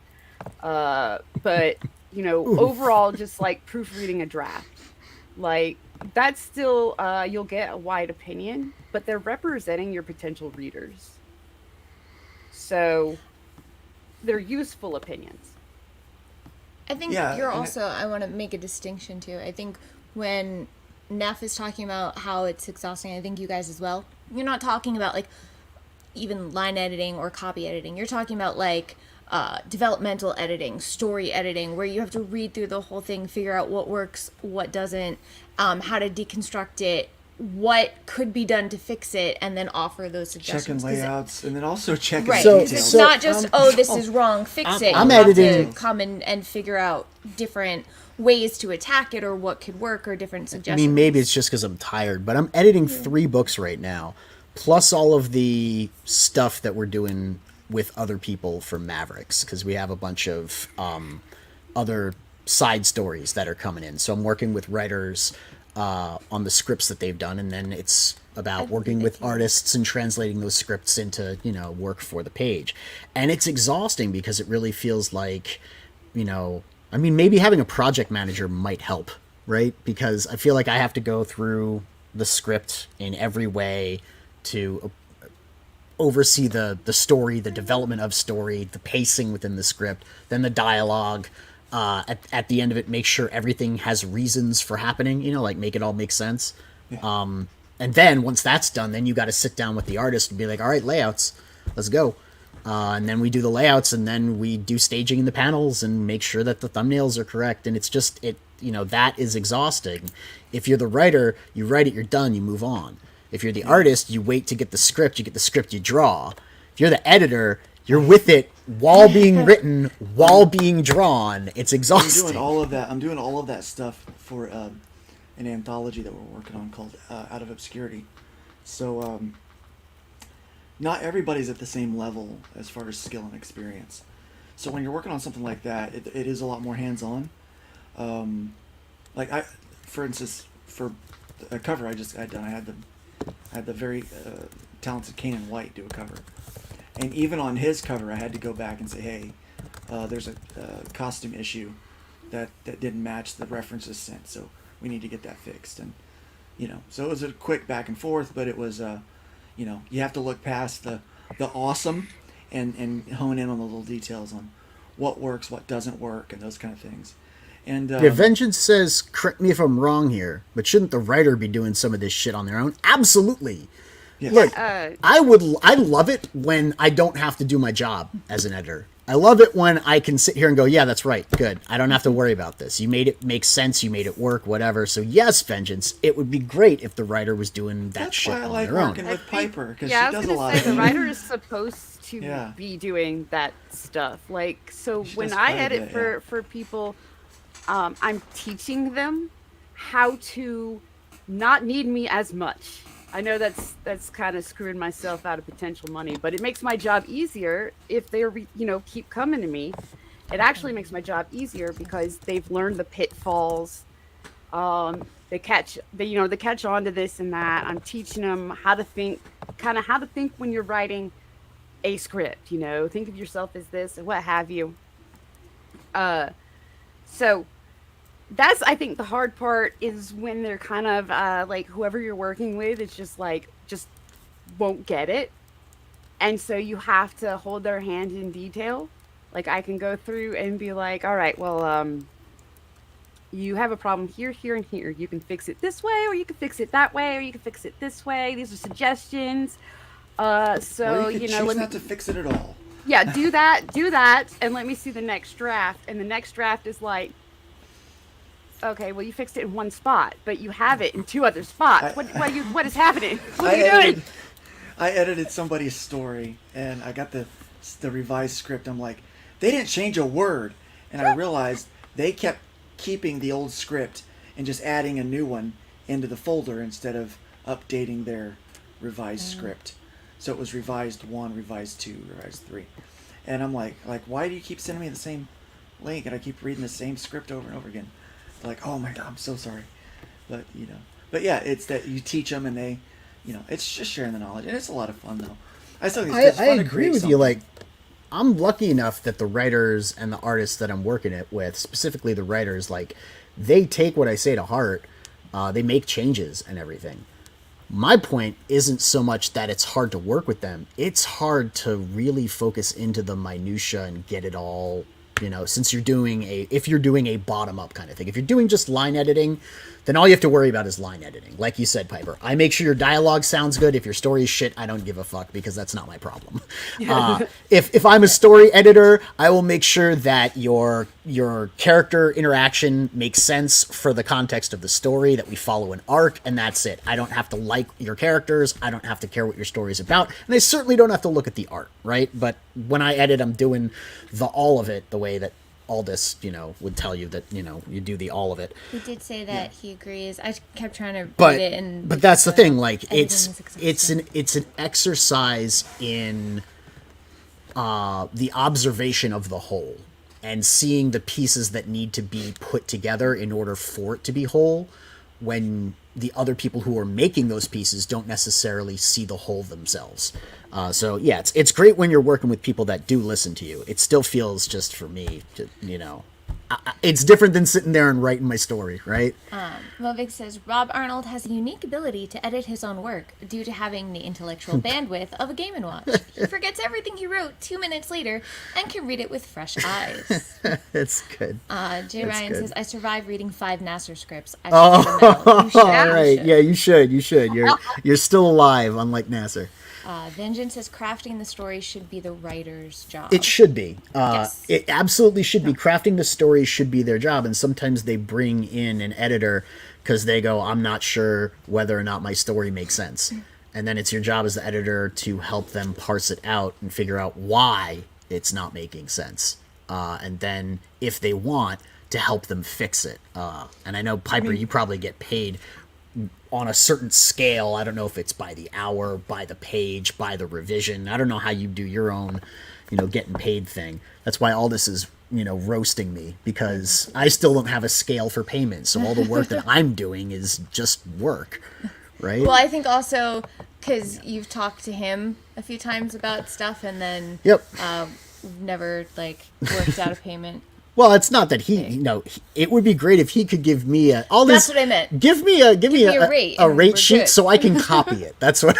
Speaker 3: But overall, just like proofreading a draft, like that's still you'll get a wide opinion, but they're representing your potential readers. So they're useful opinions.
Speaker 2: I think I want to make a distinction too. I think when Neff is talking about how it's exhausting, I think you guys as well, you're not talking about like even line editing or copy editing. You're talking about like developmental editing, story editing, where you have to read through the whole thing, figure out what works, what doesn't, how to deconstruct it, what could be done to fix it, and then offer those suggestions.
Speaker 4: Checking layouts, and then also checking
Speaker 2: Right,
Speaker 1: So-
Speaker 2: because
Speaker 4: details.
Speaker 2: it's not just, this is wrong, fix it.
Speaker 1: I'm
Speaker 2: You have
Speaker 1: editing-
Speaker 2: to come and figure out different ways to attack it, or what could work, or different
Speaker 1: I
Speaker 2: suggestions.
Speaker 1: mean, maybe it's just because I'm tired, but I'm editing 3 books right now, plus all of the stuff that we're doing with other people for Mavericks, because we have a bunch of other side stories that are coming in. So I'm working with writers on the scripts that they've done, and then it's about working with artists and translating those scripts into, work for the page. And it's exhausting because it really feels like, I mean, maybe having a project manager might help, right? Because I feel like I have to go through the script in every way to oversee the story, the development of story, the pacing within the script, then the dialogue. At the end of it, make sure everything has reasons for happening, like make it all make sense.
Speaker 4: Yeah.
Speaker 1: And then once that's done, then you got to sit down with the artist and be like, all right, layouts, let's go. And then we do the layouts, and then we do staging in the panels and make sure that the thumbnails are correct. And it's just, that is exhausting. If you're the writer, you write it, you're done, you move on. If you're the artist, you wait to get the script, you draw. If you're the editor, you're with it while being written, while being drawn. It's exhausting.
Speaker 4: I'm doing all of that stuff for an anthology that we're working on called Out of Obscurity. So not everybody's at the same level as far as skill and experience. So when you're working on something like that, it is a lot more hands-on. For instance, for a cover I just got done, I had the very talented Kanan White do a cover. And even on his cover, I had to go back and say, hey, there's a costume issue that didn't match the references sent, so we need to get that fixed. And, so it was a quick back and forth, but it was, you have to look past the awesome and hone in on the little details on what works, what doesn't work, and those kind of things. And
Speaker 1: Vengeance says, correct me if I'm wrong here, but shouldn't the writer be doing some of this shit on their own? Absolutely.
Speaker 4: yes.
Speaker 1: Look, I love it when I don't have to do my job as an editor. I love it when I can sit here and go, yeah, that's right, good. I don't have to worry about this. You made it make sense. You made it work, whatever. So yes, Vengeance, it would be great if the writer was doing that
Speaker 4: That's
Speaker 1: shit
Speaker 4: why I
Speaker 1: on
Speaker 4: like
Speaker 1: their own.
Speaker 4: working with Piper, because
Speaker 3: Yeah, I
Speaker 4: she
Speaker 3: was
Speaker 4: does a
Speaker 3: gonna
Speaker 4: lot
Speaker 3: say
Speaker 4: of
Speaker 3: the
Speaker 4: it.
Speaker 3: writer is supposed to
Speaker 4: Yeah.
Speaker 3: be doing that stuff. Like, so
Speaker 4: She
Speaker 3: when
Speaker 4: does
Speaker 3: I
Speaker 4: quite a
Speaker 3: edit
Speaker 4: bit,
Speaker 3: for people, I'm teaching them how to not need me as much. I know that's kind of screwing myself out of potential money, but it makes my job easier if they're keep coming to me. It actually makes my job easier because they've learned the pitfalls. They catch on to this and that. I'm teaching them how to think when you're writing a script. Think of yourself as this and what have you. So that's, I think, the hard part is when they're kind of like whoever you're working with is just won't get it. And so you have to hold their hand in detail. Like, I can go through and be like, all right, well, you have a problem here, here, and here. You can fix it this way, or you can fix it that way, or you can fix it this way. These are suggestions. So,
Speaker 4: Or you could choose
Speaker 3: let me,
Speaker 4: not to fix it at all.
Speaker 3: yeah, do that, and let me see the next draft. And the next draft is like, okay, well, you fixed it in one spot, but you have it in 2 other spots. What is happening? What are you doing?
Speaker 4: I edited somebody's story, and I got the revised script. I'm like, they didn't change a word, and I realized they kept keeping the old script and just adding a new one into the folder instead of updating their revised script. So it was revised 1, revised 2, revised 3, and I'm like, why do you keep sending me the same link, and I keep reading the same script over and over again? They're like, oh my god, I'm so sorry, but yeah, it's that you teach them, and they, it's just sharing the knowledge, and it's a lot of fun though. I still think it's
Speaker 1: I
Speaker 4: fun to
Speaker 1: agree
Speaker 4: create
Speaker 1: with you.
Speaker 4: something.
Speaker 1: Like, I'm lucky enough that the writers and the artists that I'm working it with, specifically the writers, like, they take what I say to heart. They make changes and everything. My point isn't so much that it's hard to work with them. It's hard to really focus into the minutia and get it all, since if you're doing a bottom up kind of thing. If you're doing just line editing, then all you have to worry about is line editing. Like you said, Piper, I make sure your dialogue sounds good. If your story is shit, I don't give a fuck because that's not my problem. If I'm a story editor, I will make sure that your character interaction makes sense for the context of the story, that we follow an arc, and that's it. I don't have to like your characters. I don't have to care what your story is about, and I certainly don't have to look at the art, right? But when I edit, I'm doing all of it the way that Aldous, would tell you that, you do the all of it.
Speaker 2: He did say that he agrees. I kept trying to
Speaker 1: But
Speaker 2: read it, and
Speaker 1: but that's the thing. Like
Speaker 2: editing
Speaker 1: it's an exercise in the observation of the whole and seeing the pieces that need to be put together in order for it to be whole. When the other people who are making those pieces don't necessarily see the whole themselves. So yeah, it's great when you're working with people that do listen to you. It still feels, just for me, it's different than sitting there and writing my story, right?
Speaker 2: Movic says, Rob Arnold has a unique ability to edit his own work due to having the intellectual bandwidth of a Game & Watch. He forgets everything he wrote 2 minutes later and can read it with fresh eyes.
Speaker 1: That's good.
Speaker 2: Jay Ryan says, I survived reading 5 Nasser scripts. I
Speaker 1: Oh,
Speaker 2: you should,
Speaker 1: all right. Yeah, you should. You're still alive, unlike Nasser.
Speaker 2: Vengeance says crafting the story should be the writer's job.
Speaker 1: It should be.
Speaker 2: Yes.
Speaker 1: It absolutely should be. Crafting the story should be their job, and sometimes they bring in an editor because they go, I'm not sure whether or not my story makes sense. And then it's your job as the editor to help them parse it out and figure out why it's not making sense. And then, if they want, to help them fix it. And I know, Piper, you probably get paid on a certain scale. I don't know if it's by the hour, by the page, by the revision. I don't know how you do your own, getting paid thing. That's why all this is, roasting me, because I still don't have a scale for payment. So all the work that I'm doing is just work, right?
Speaker 2: Well, I think also because you've talked to him a few times about stuff, and then never worked out a payment.
Speaker 1: Well, it's not that it would be great if he could give me
Speaker 2: That's what I meant.
Speaker 1: Give me a rate sheet
Speaker 2: good.
Speaker 1: so I can copy it. That's what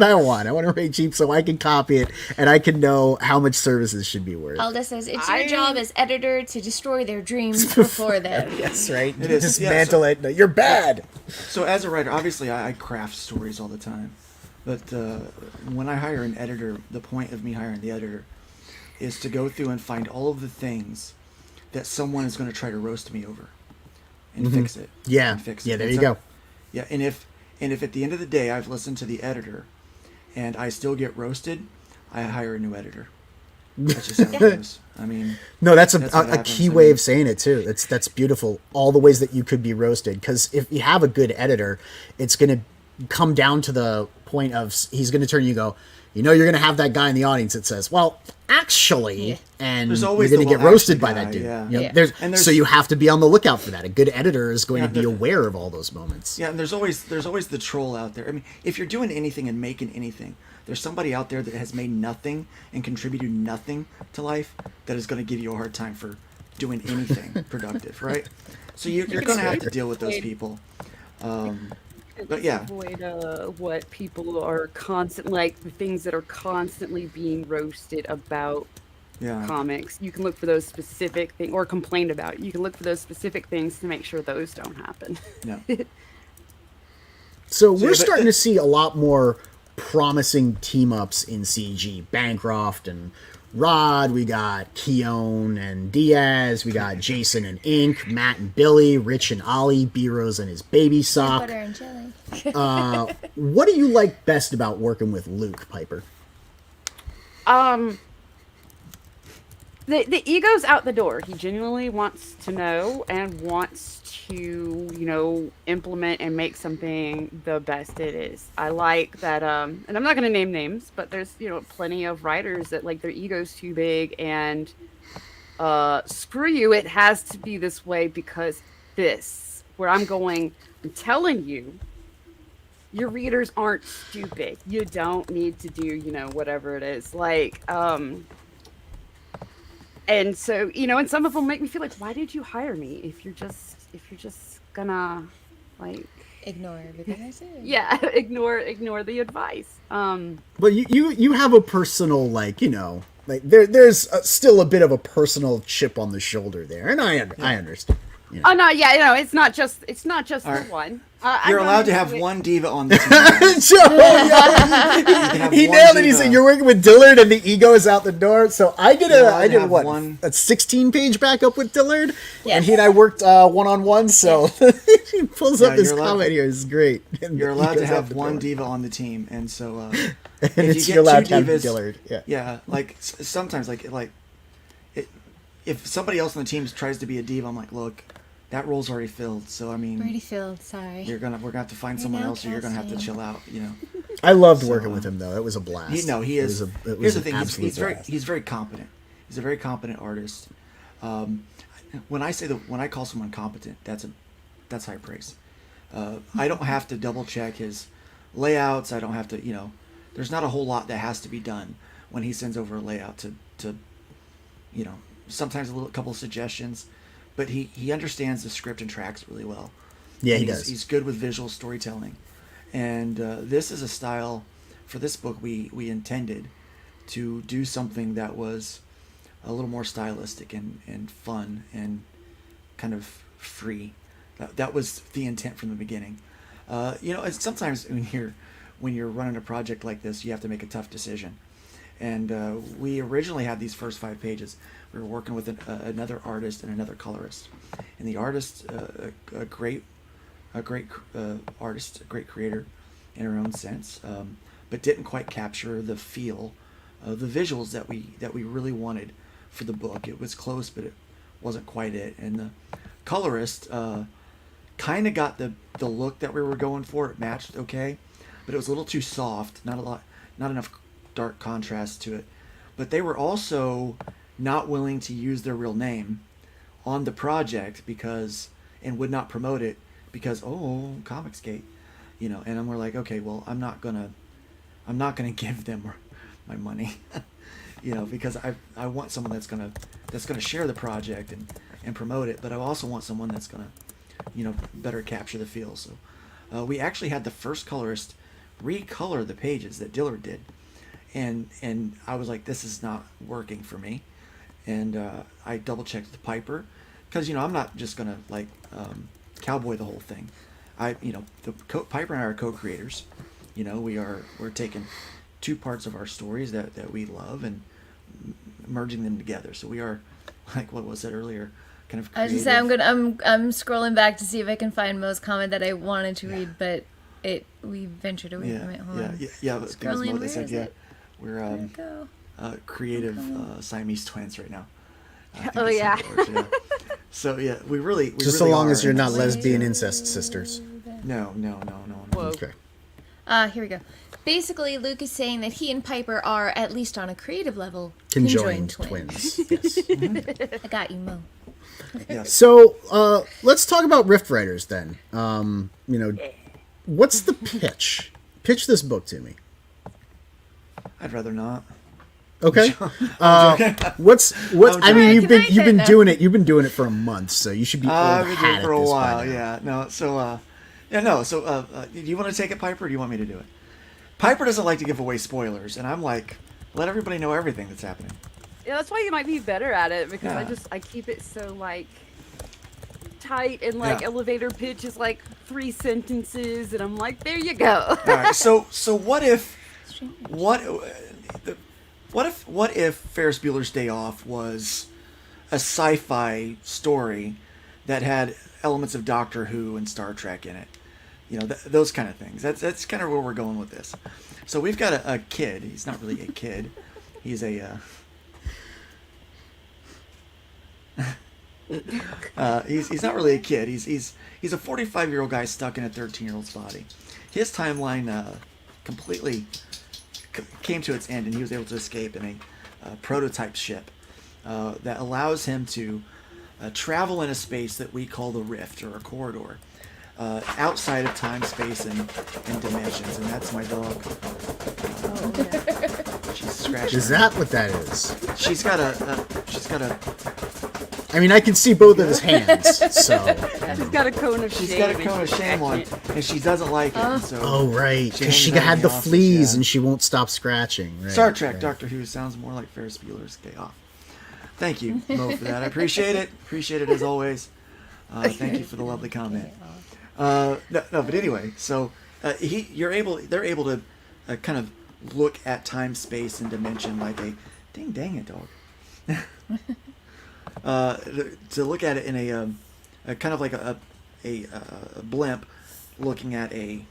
Speaker 1: I want. I want a rate sheet so I can copy it and I can know how much services should be worth.
Speaker 2: Alda says it's your job as editor to destroy their dreams before them.
Speaker 1: Yes, right.
Speaker 4: It is.
Speaker 1: Dismantle it. No, you're bad.
Speaker 4: So as a writer, obviously I craft stories all the time, but when I hire an editor, the point of me hiring the editor is to go through and find all of the things that someone is going to try to roast me over and fix it.
Speaker 1: Yeah.
Speaker 4: And fix it.
Speaker 1: Yeah, there
Speaker 4: And
Speaker 1: you
Speaker 4: so-
Speaker 1: go.
Speaker 4: Yeah, and if at the end of the day I've listened to the editor and I still get roasted, I hire a new editor. That's just how it goes. I mean,
Speaker 1: No, that's
Speaker 4: what
Speaker 1: a
Speaker 4: happens.
Speaker 1: key
Speaker 4: I
Speaker 1: way
Speaker 4: mean-
Speaker 1: of saying it too. That's beautiful. All the ways that you could be roasted, because if you have a good editor, it's going to come down to the point of he's going to turn you and go, you're going to have that guy in the audience that says, well, actually, and
Speaker 4: There's
Speaker 1: you're
Speaker 4: always
Speaker 1: going to
Speaker 4: the
Speaker 1: get
Speaker 4: little
Speaker 1: roasted
Speaker 4: extra
Speaker 1: by that
Speaker 4: guy,
Speaker 1: dude.
Speaker 4: yeah.
Speaker 1: You know,
Speaker 2: Yeah.
Speaker 4: And
Speaker 1: so you have to be on the lookout for that. A good editor is going to be
Speaker 4: the-
Speaker 1: aware of all those moments.
Speaker 4: Yeah, and there's always the troll out there. I mean, if you're doing anything and making anything, there's somebody out there that has made nothing and contributed nothing to life that is going to give you a hard time for doing anything productive, right? So you're going to have to deal with those people. But yeah,
Speaker 3: Avoid what people are the things that are constantly being roasted about
Speaker 4: yeah.
Speaker 3: comics. You can look for those specific things, or complained about. You can look for those specific things to make sure those don't happen.
Speaker 4: No.
Speaker 1: So we're
Speaker 4: but-
Speaker 1: starting to see a lot more promising team ups in CG. Bancroft and Rod, we got Keown and Diaz, we got Jason and Ink, Matt and Billy, Rich and Ollie, B-Rose and his baby sock.
Speaker 2: Butter and jelly.
Speaker 1: What do you like best about working with Luke, Piper?
Speaker 3: The ego's out the door. He genuinely wants to know and wants to, implement and make something the best it is. I like that, and I'm not going to name names, but there's, plenty of writers that their ego's too big and screw you, it has to be this way because where I'm telling you, your readers aren't stupid. You don't need to do, whatever it is. And so, and some of them make me feel like, why did you hire me if you're just gonna
Speaker 2: Ignore everything I said.
Speaker 3: yeah, ignore the advice.
Speaker 1: But you have a personal there's still a bit of a personal chip on the shoulder there, and I understand. You know.
Speaker 3: Oh no, yeah, no, it's not just the
Speaker 4: right.
Speaker 3: one.
Speaker 4: You're allowed to have one diva on the team.
Speaker 1: Joe, yeah, he nailed it. He said, "You're working with Dillard, and the ego is out the door." So I did a 16-page backup with Dillard, and he and I worked one-on-one. So he pulls up this comment here. It's great. And
Speaker 4: you're allowed to have one diva on the team, and so
Speaker 1: and
Speaker 4: if you
Speaker 1: you're
Speaker 4: get
Speaker 1: allowed
Speaker 4: two
Speaker 1: to have
Speaker 4: divas,
Speaker 1: Dillard.
Speaker 4: yeah, like sometimes if somebody else on the team tries to be a diva, I'm like, look, that role's already filled. So I mean,
Speaker 2: already filled. Sorry.
Speaker 4: we're gonna have to find someone else, or you're gonna have to chill out. You know.
Speaker 1: I loved working with him, though. It was a blast.
Speaker 4: He is.
Speaker 1: It
Speaker 4: Here's
Speaker 1: was
Speaker 4: the thing.
Speaker 1: blast.
Speaker 4: He's very competent. He's a very competent artist. When I call someone competent, that's high praise. I don't have to double check his layouts. I don't have to. There's not a whole lot that has to be done when he sends over a layout to sometimes a couple of suggestions, but he understands the script and tracks really well.
Speaker 1: Yeah, he does.
Speaker 4: He's good with visual storytelling, and this is a style for this book we intended to do something that was a little more stylistic and fun and kind of free. That was the intent from the beginning. It's sometimes when you're running a project like this, you have to make a tough decision. And we originally had these first 5 pages. We were working with another artist and another colorist. And the artist, a great artist, a great creator in her own sense, but didn't quite capture the feel of the visuals that we really wanted for the book. It was close, but it wasn't quite it. And the colorist kind of got the look that we were going for. It matched okay, but it was a little too soft. Not enough dark contrast to it. But they were also not willing to use their real name on the project and would not promote it because Comicsgate, and we're like, okay, well, I'm not gonna give them my money, because I want someone that's gonna share the project and promote it, but I also want someone that's gonna better capture the feel. So we actually had the first colorist recolor the pages that Dillard did. And I was like, this is not working for me. And I double checked with Piper because I'm not just gonna cowboy the whole thing. Piper and I are co-creators. We're taking 2 parts of our stories that we love and merging them together. So we are, like what was said earlier, kind of creative.
Speaker 2: I was just saying I'm scrolling back to see if I can find Mo's comment that I wanted to read, but we ventured away from it. Hold on.
Speaker 4: Yeah. But
Speaker 2: Scrolling,
Speaker 4: Mo,
Speaker 2: where
Speaker 4: said,
Speaker 2: is
Speaker 4: yeah,
Speaker 2: it?
Speaker 4: we're creative Siamese twins right now.
Speaker 3: Oh yeah.
Speaker 4: So yeah, we really
Speaker 1: so long as you're not lesbian incest sisters.
Speaker 4: No.
Speaker 3: Whoa.
Speaker 1: Okay.
Speaker 2: Here we go. Basically, Luke is saying that he and Piper are, at least on a creative level,
Speaker 1: Conjoined twins. Yes.
Speaker 2: I got you, Mo.
Speaker 4: Yes.
Speaker 1: So let's talk about Rift Writers then. What's the pitch? Pitch this book to me.
Speaker 4: I'd rather not.
Speaker 1: Okay. What's? I mean, you've been doing it. You've been doing it for a month, so you should be.
Speaker 4: I've been doing it for a while. Yeah. No. So. So, do you want to take it, Piper, or do you want me to do it? Piper doesn't like to give away spoilers, and I'm like, let everybody know everything that's happening.
Speaker 3: Yeah, that's why you might be better at it because I keep it so tight and elevator pitch is 3 sentences, and I'm like, there you go.
Speaker 4: All right. So what if Ferris Bueller's Day Off was a sci-fi story that had elements of Doctor Who and Star Trek in it? Those kind of things. That's kind of where we're going with this. So we've got a kid. He's not really a kid. He's a he's not really a kid. He's a 45-year-old guy stuck in a 13-year-old's body. His timeline completely came to its end, and he was able to escape in a prototype ship that allows him to travel in a space that we call the Rift, or a corridor, outside of time, space, and dimensions. And that's my dog. She's scratching.
Speaker 1: Is that what that is?
Speaker 4: She's got a.
Speaker 1: I mean, I can see both of his hands, so.
Speaker 3: She's got a cone of shame.
Speaker 4: She's got a cone of shame on, and she doesn't like it. So
Speaker 1: oh, right. Because she had the fleas, and she won't stop scratching. Right,
Speaker 4: Star Trek,
Speaker 1: right.
Speaker 4: Doctor Who sounds more like Ferris Bueller's Day Off. Thank you, Mo, for that. I appreciate it. Appreciate it as always. Thank you for the lovely comment. No, but anyway, so they're able to kind of look at time, space, and dimension like a dang it, dog. To look at it in a kind of like a blimp looking at a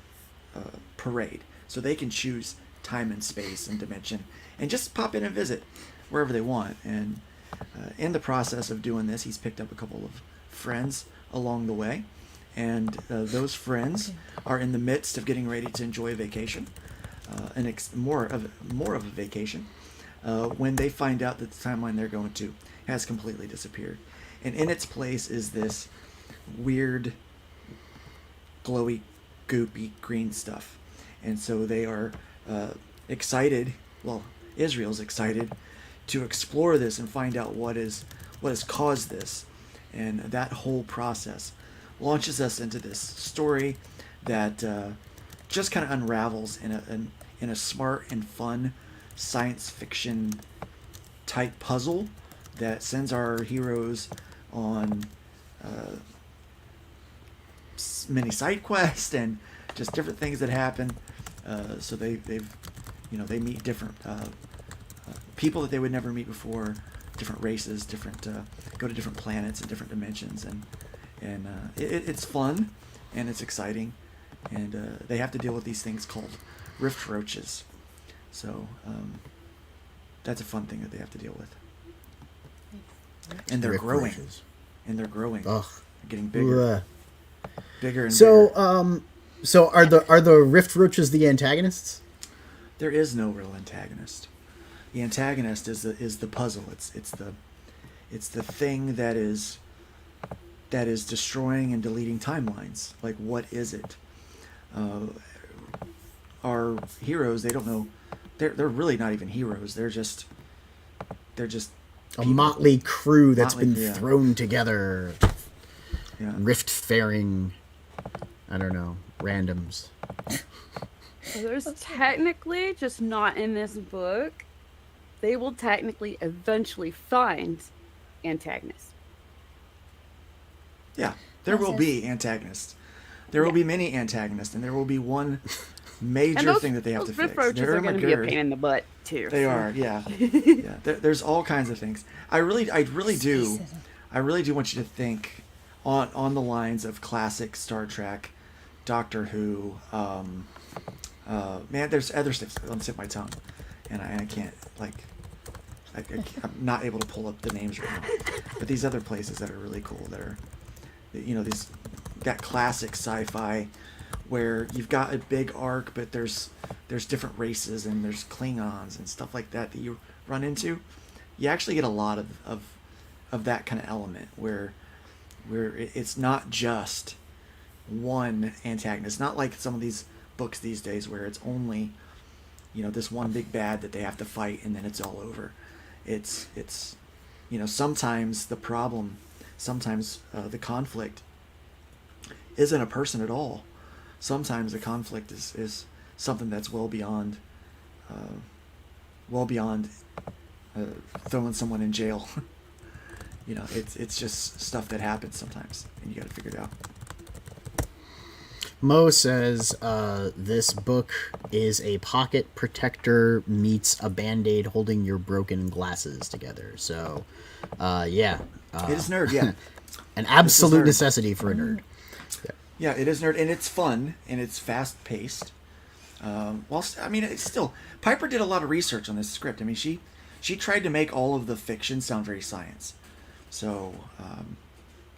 Speaker 4: parade, so they can choose time and space and dimension and just pop in and visit wherever they want. And in the process of doing this, he's picked up a couple of friends along the way, and those friends are in the midst of getting ready to enjoy a vacation, more of a vacation, when they find out that the timeline they're going to has completely disappeared, and in its place is this weird, glowy, goopy green stuff. And so they are excited. Well, Israel's excited to explore this and find out what has caused this, and that whole process launches us into this story that just kind of unravels in a smart and fun science fiction type puzzle that sends our heroes on many side quests and just different things that happen. So they meet different people that they would never meet before, different races, go to different planets and different dimensions, and it's fun and it's exciting, and they have to deal with these things called rift roaches. So that's a fun thing that they have to deal with. And they're growing.
Speaker 1: Roaches.
Speaker 4: And they're growing.
Speaker 1: Ugh.
Speaker 4: They're getting bigger. Bigger and
Speaker 1: so,
Speaker 4: bigger.
Speaker 1: So are the rift roaches the antagonists?
Speaker 4: There is no real antagonist. The antagonist is the puzzle. It's the thing that is destroying and deleting timelines. Like, what is it? Our heroes, they don't know. They're really not even heroes. They're just
Speaker 1: a motley crew that's
Speaker 4: Motley,
Speaker 1: been
Speaker 4: yeah.
Speaker 1: thrown together.
Speaker 4: Yeah.
Speaker 1: Rift-faring, I don't know, randoms.
Speaker 3: So there's technically, just not in this book, they will technically eventually find antagonists.
Speaker 4: Yeah, there will be antagonists. There will be many antagonists, and there will be one major thing that they have to fix.
Speaker 3: Rift roaches are going to be a pain in the butt too.
Speaker 4: They are, yeah. Yeah. There's all kinds of things. I really do want you to think on the lines of classic Star Trek, Doctor Who. Man, there's other stuff on the tip of my tongue, and I can't I'm not able to pull up the names right now. But these other places that are really cool, that are, these got classic sci-fi, where you've got a big arc, but there's different races and there's Klingons and stuff like that you run into. You actually get a lot of that kind of element where it's not just one antagonist. Not like some of these books these days where it's only this one big bad that they have to fight and then it's all over. It's sometimes the problem, sometimes the conflict isn't a person at all. Sometimes the conflict is something that's well beyond throwing someone in jail. It's just stuff that happens sometimes, and you got to figure it out.
Speaker 1: Mo says this book is a pocket protector meets a Band-Aid holding your broken glasses together. So, yeah.
Speaker 4: It is nerd, yeah.
Speaker 1: An absolute necessity for a nerd.
Speaker 4: Yeah, it is nerd, and it's fun, and it's fast-paced. It's still... Piper did a lot of research on this script. I mean, she tried to make all of the fiction sound very science. So,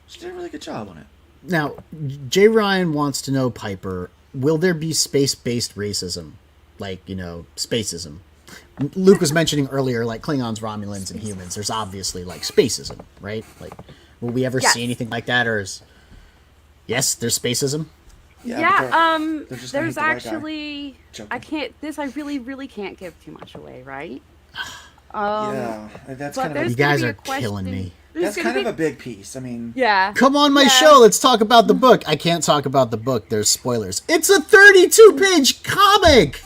Speaker 4: she did a really good job on it.
Speaker 1: Now, Jay Ryan wants to know, Piper, will there be space-based racism? Like, spacism. Luke was mentioning earlier, like, Klingons, Romulans, and humans. There's obviously, like, spacism, right? Like, will we ever see anything like that, or is... Yes, there's spacism?
Speaker 3: Yeah, there's actually... I really, really can't give too much away, right?
Speaker 4: Yeah, that's kind of...
Speaker 1: You guys are killing me.
Speaker 4: That's kind of a big piece. I mean...
Speaker 3: Yeah.
Speaker 1: Come on my show, let's talk about the book. I can't talk about the book, there's spoilers. It's a 32-page comic!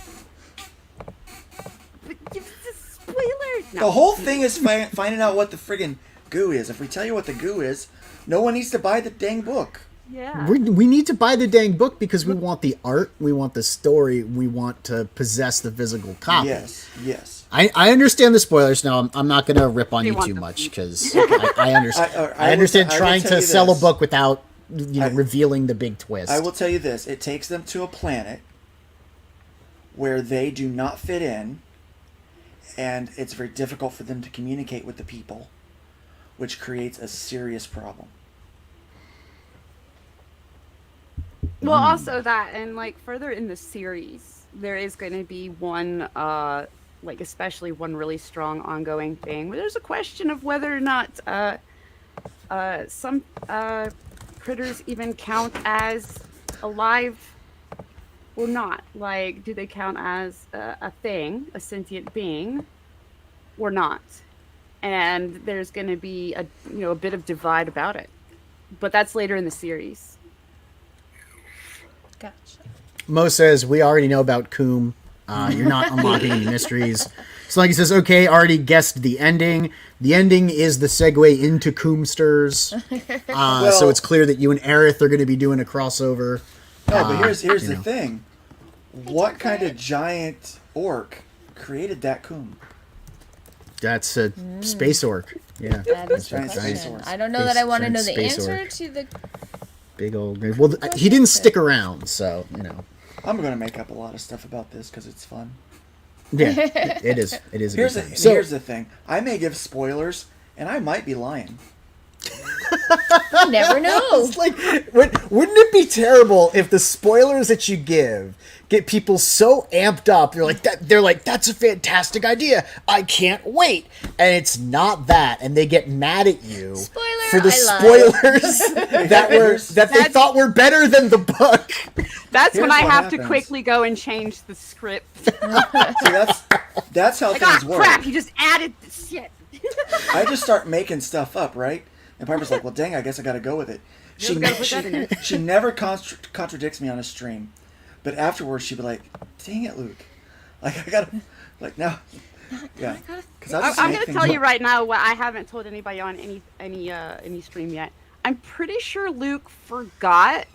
Speaker 3: Spoilers! No.
Speaker 4: The whole thing is finding out what the friggin' goo is. If we tell you what the goo is, No one needs to buy the dang book.
Speaker 3: Yeah.
Speaker 1: We need to buy the dang book because we want the art, we want the story, we want to possess the physical copy.
Speaker 4: Yes.
Speaker 1: I understand the spoilers now. I'm not going to rip on you too much because I understand. I understand trying to sell a book without revealing the big twist.
Speaker 4: I will tell you this: it takes them to a planet where they do not fit in, and it's very difficult for them to communicate with the people, which creates a serious problem.
Speaker 3: Well, also that, and like further in the series, there is going to be one, like especially one really strong ongoing thing where there's a question of whether or not some critters even count as alive or not. Like, do they count as a thing, a sentient being, or not? And there's going to be a bit of divide about it, but that's later in the series.
Speaker 2: Gotcha.
Speaker 1: Mo says, we already know about Coom. You're not unlocking any mysteries. So like he says, okay, already guessed the ending. The ending is the segue into Coomsters. So it's clear that you and Aerith are going to be doing a crossover.
Speaker 4: No, but here's the thing. What kind of giant orc created that Coom?
Speaker 1: That's a space orc. Yeah.
Speaker 2: That is the
Speaker 4: Giant
Speaker 2: question.
Speaker 4: space orc.
Speaker 2: I don't know that I want to
Speaker 1: Giant
Speaker 2: know the
Speaker 1: space
Speaker 2: answer
Speaker 1: orc.
Speaker 2: to the...
Speaker 1: Big old... Well, he didn't stick around, so,
Speaker 4: I'm going to make up a lot of stuff about this because it's fun.
Speaker 1: Yeah, it is. It is a
Speaker 4: Here's
Speaker 1: good thing.
Speaker 4: here's the thing. I may give spoilers, and I might be lying.
Speaker 2: You never know.
Speaker 1: It's like, wouldn't it be terrible if the spoilers that you give get people so amped up? They're like, that's a fantastic idea. I can't wait. And it's not that, and they get mad at you for the spoilers that they thought were better than the book.
Speaker 3: That's when I have
Speaker 4: happens.
Speaker 3: to quickly go and change the script.
Speaker 4: See, that's how things work.
Speaker 3: Crap! You just added this shit.
Speaker 4: I just start making stuff up, right? And Piper's like, well, dang, I guess I got to go with it. She never contradicts me on a stream. But afterwards, she'd be like, dang it, Luke. Like, I got to, like, now. Yeah.
Speaker 3: I'm going to tell you right now what I haven't told anybody on any stream yet. I'm pretty sure Luke forgot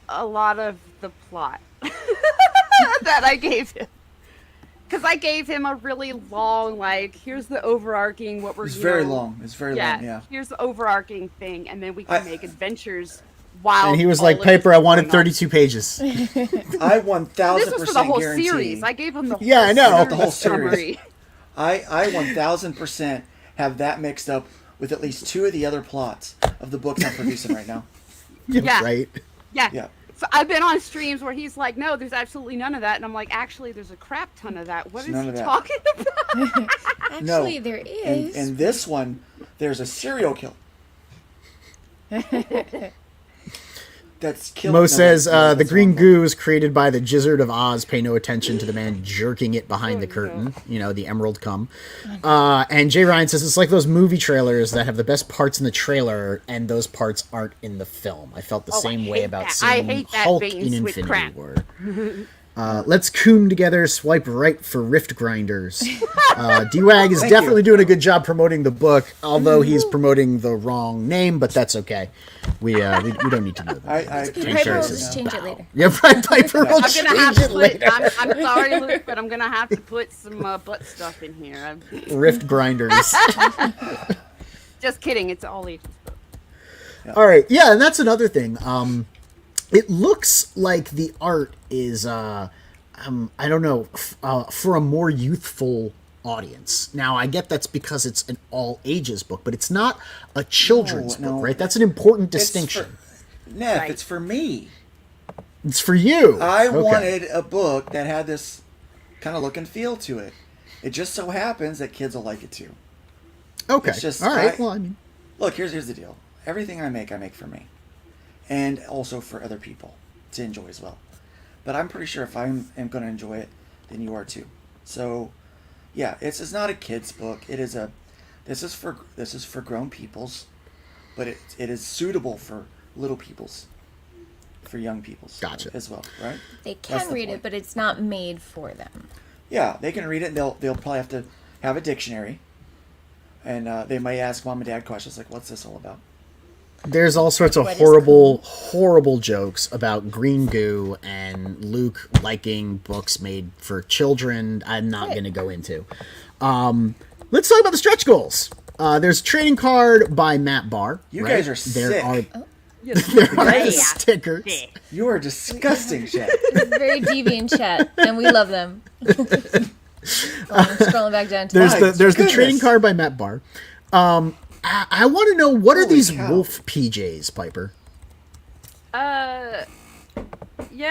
Speaker 3: a lot of the plot that I gave him. Because I gave him a really long, here's the overarching, what we're doing.
Speaker 4: It's very long. It's very long, yeah.
Speaker 3: Here's the overarching thing, and then we can make adventures while...
Speaker 1: And he was like, Piper, I wanted 32 pages.
Speaker 4: I 1,000%
Speaker 3: This was for the whole
Speaker 4: guarantee.
Speaker 3: series. I gave him the whole
Speaker 1: I know.
Speaker 4: The whole
Speaker 3: summary.
Speaker 4: series. I 1,000% have that mixed up with at least 2 of the other plots of the books I'm producing right now.
Speaker 3: Yeah.
Speaker 1: Right?
Speaker 4: Yeah.
Speaker 3: So I've been on streams where he's like, no, there's absolutely none of that. And I'm like, actually, there's a crap ton of that. What is he talking about?
Speaker 2: Actually, there is.
Speaker 4: In this one, there's a serial killer. That's killing.
Speaker 1: Mo says, the green goo is created by the Gizzard of Oz. Pay no attention to the man jerking it behind the curtain. The emerald cum. And Jay Ryan says, it's like those movie trailers that have the best parts in the trailer, and those parts aren't in the film. I felt the same way about seeing Hulk in Infinity War. Let's coom together, swipe right for Rift Grinders. D-Wag is definitely doing a good job promoting the book, although he's promoting the wrong name, but that's okay. We don't need to know that.
Speaker 2: Piper will just change it later.
Speaker 1: Yeah, Piper will change it later.
Speaker 3: I'm sorry, Luke, but I'm going to have to put some butt stuff in here.
Speaker 1: Rift Grinders.
Speaker 3: Just kidding. It's all ages.
Speaker 1: All right. Yeah, and that's another thing. It looks like the art is, I don't know, for a more youthful audience. Now, I get that's because it's an all-ages book, but it's not a children's book, right? That's an important distinction.
Speaker 4: Neff, it's for me.
Speaker 1: It's for you.
Speaker 4: I wanted a book that had this kind of look and feel to it. It just so happens that kids will like it too.
Speaker 1: Okay.
Speaker 4: It's just,
Speaker 1: all right. Well, I mean,
Speaker 4: look, here's the deal. Everything I make for me. And also for other people to enjoy as well. But I'm pretty sure if I am going to enjoy it, then you are too. So, yeah, it's not a kid's book. This is for grown peoples, but it is suitable for little peoples, for young peoples.
Speaker 1: Gotcha.
Speaker 4: As well, right?
Speaker 2: They can read it, but it's not made for them.
Speaker 4: Yeah, they can read it. And they'll probably have to have a dictionary, and they might ask mom and dad questions like, "What's this all about?"
Speaker 1: There's all sorts of
Speaker 2: What is
Speaker 1: horrible jokes about green goo and Luke liking books made for children. I'm not going to go into. Let's talk about the stretch goals. There's a trading card by Matt Barr.
Speaker 4: You
Speaker 1: right?
Speaker 4: guys are sick.
Speaker 1: There are stickers.
Speaker 4: You are disgusting, chat.
Speaker 2: Very deviant chat, and we love them. Scrolling back down to
Speaker 1: There's the trading card by Matt Barr. I want to know, what are these wolf PJs, Piper?
Speaker 3: Yeah,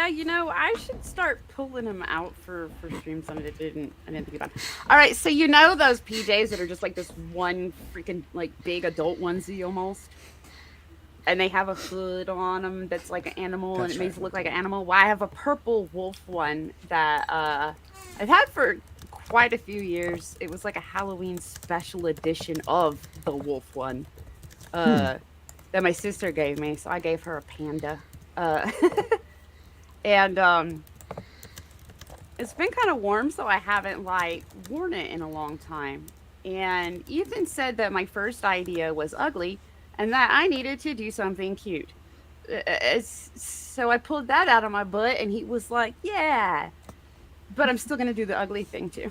Speaker 3: I should start pulling them out for streams. I didn't think about it. All right, so those PJs that are just like this one freaking like big adult onesie almost, and they have a hood on them that's like an animal, and it makes it look like an animal. Well, I have a purple wolf one that I've had for quite a few years. It was like a Halloween special edition of the wolf one that my sister gave me, so I gave her a panda. And it's been kind of warm, so I haven't like worn it in a long time. And Ethan said that my first idea was ugly and that I needed to do something cute. So I pulled that out of my butt, and he was like, yeah, but I'm still going to do the ugly thing too.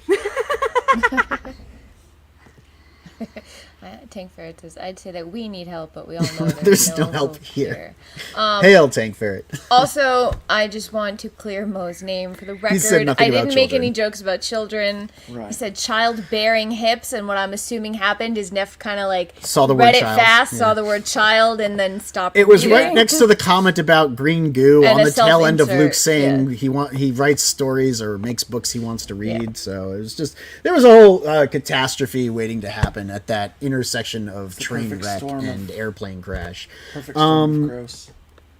Speaker 2: Tank Ferret says, I'd say that we need help, but we all know
Speaker 1: there's no help here. Hail, Tank Ferret.
Speaker 2: Also, I just want to clear Mo's name for the record.
Speaker 1: said nothing
Speaker 2: I
Speaker 1: about
Speaker 2: didn't make
Speaker 1: children.
Speaker 2: any jokes about children.
Speaker 4: Right.
Speaker 2: He said childbearing hips, and what I'm assuming happened is Neff kind of like
Speaker 1: Saw the
Speaker 2: read
Speaker 1: word
Speaker 2: it
Speaker 1: child.
Speaker 2: fast,
Speaker 1: Yeah.
Speaker 2: saw the word child, and then stopped.
Speaker 1: It was
Speaker 2: reading.
Speaker 1: right next to the comment about green goo
Speaker 2: And
Speaker 1: on
Speaker 2: a
Speaker 1: the tail end of Luke
Speaker 2: self-insert,
Speaker 1: saying he writes stories or makes books he wants to read.
Speaker 2: Yeah.
Speaker 1: So it was just, there was a whole catastrophe waiting to happen at that intersection of train
Speaker 4: perfect
Speaker 1: wreck
Speaker 4: storm of-
Speaker 1: and airplane crash.
Speaker 4: Perfect storm of gross.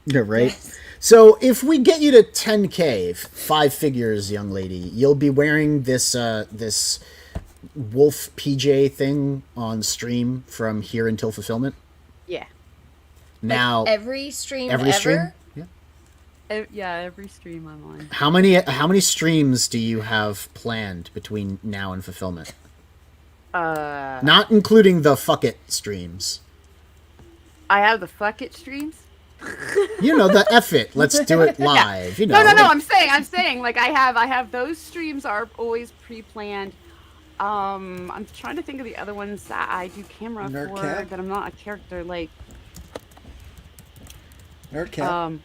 Speaker 1: Yeah, right. So if we get you to 10K, 5 figures, young lady, you'll be wearing this this wolf PJ thing on stream from here until fulfillment.
Speaker 3: Yeah.
Speaker 1: Now,
Speaker 2: Every stream
Speaker 1: every
Speaker 2: ever?
Speaker 1: stream. Yeah.
Speaker 3: Yeah, every stream I'm on.
Speaker 1: How many streams do you have planned between now and fulfillment? Not including the fuck it streams.
Speaker 3: I have the fuck it streams.
Speaker 1: You know, the F it, let's do it live. You know.
Speaker 3: No. I'm saying, like I have those streams are always pre-planned. I'm trying to think of the other ones that I do camera for
Speaker 4: Nerdcat?
Speaker 3: that I'm not a character like.
Speaker 4: Nerdcat.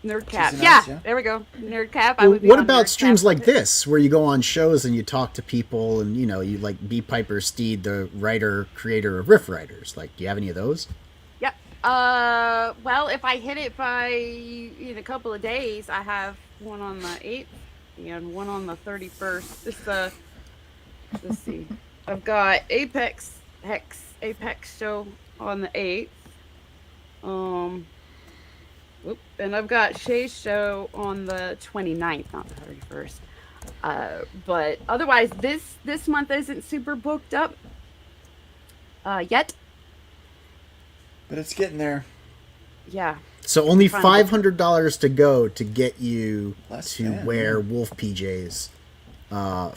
Speaker 3: Nerdcap.
Speaker 4: She's
Speaker 3: Yeah,
Speaker 4: nice, yeah.
Speaker 3: there we go. Nerdcap.
Speaker 1: What about streams like this, where you go on shows and you talk to people, and you like B. Piper Steed, the writer creator of Riff Riders? Like, do you have any of those?
Speaker 3: Yep. Well, if I hit it in a couple of days, I have one on the 8th and one on the 31st. Let's see. I've got Apex show on the 8th. And I've got Shay's show on the 29th, not the 31st. But otherwise, this month isn't super booked up yet.
Speaker 4: But it's getting there.
Speaker 3: Yeah.
Speaker 1: So only
Speaker 3: Fine.
Speaker 1: $500 to go to get you
Speaker 4: Less
Speaker 1: to
Speaker 4: than,
Speaker 1: wear
Speaker 4: yeah.
Speaker 1: wolf PJs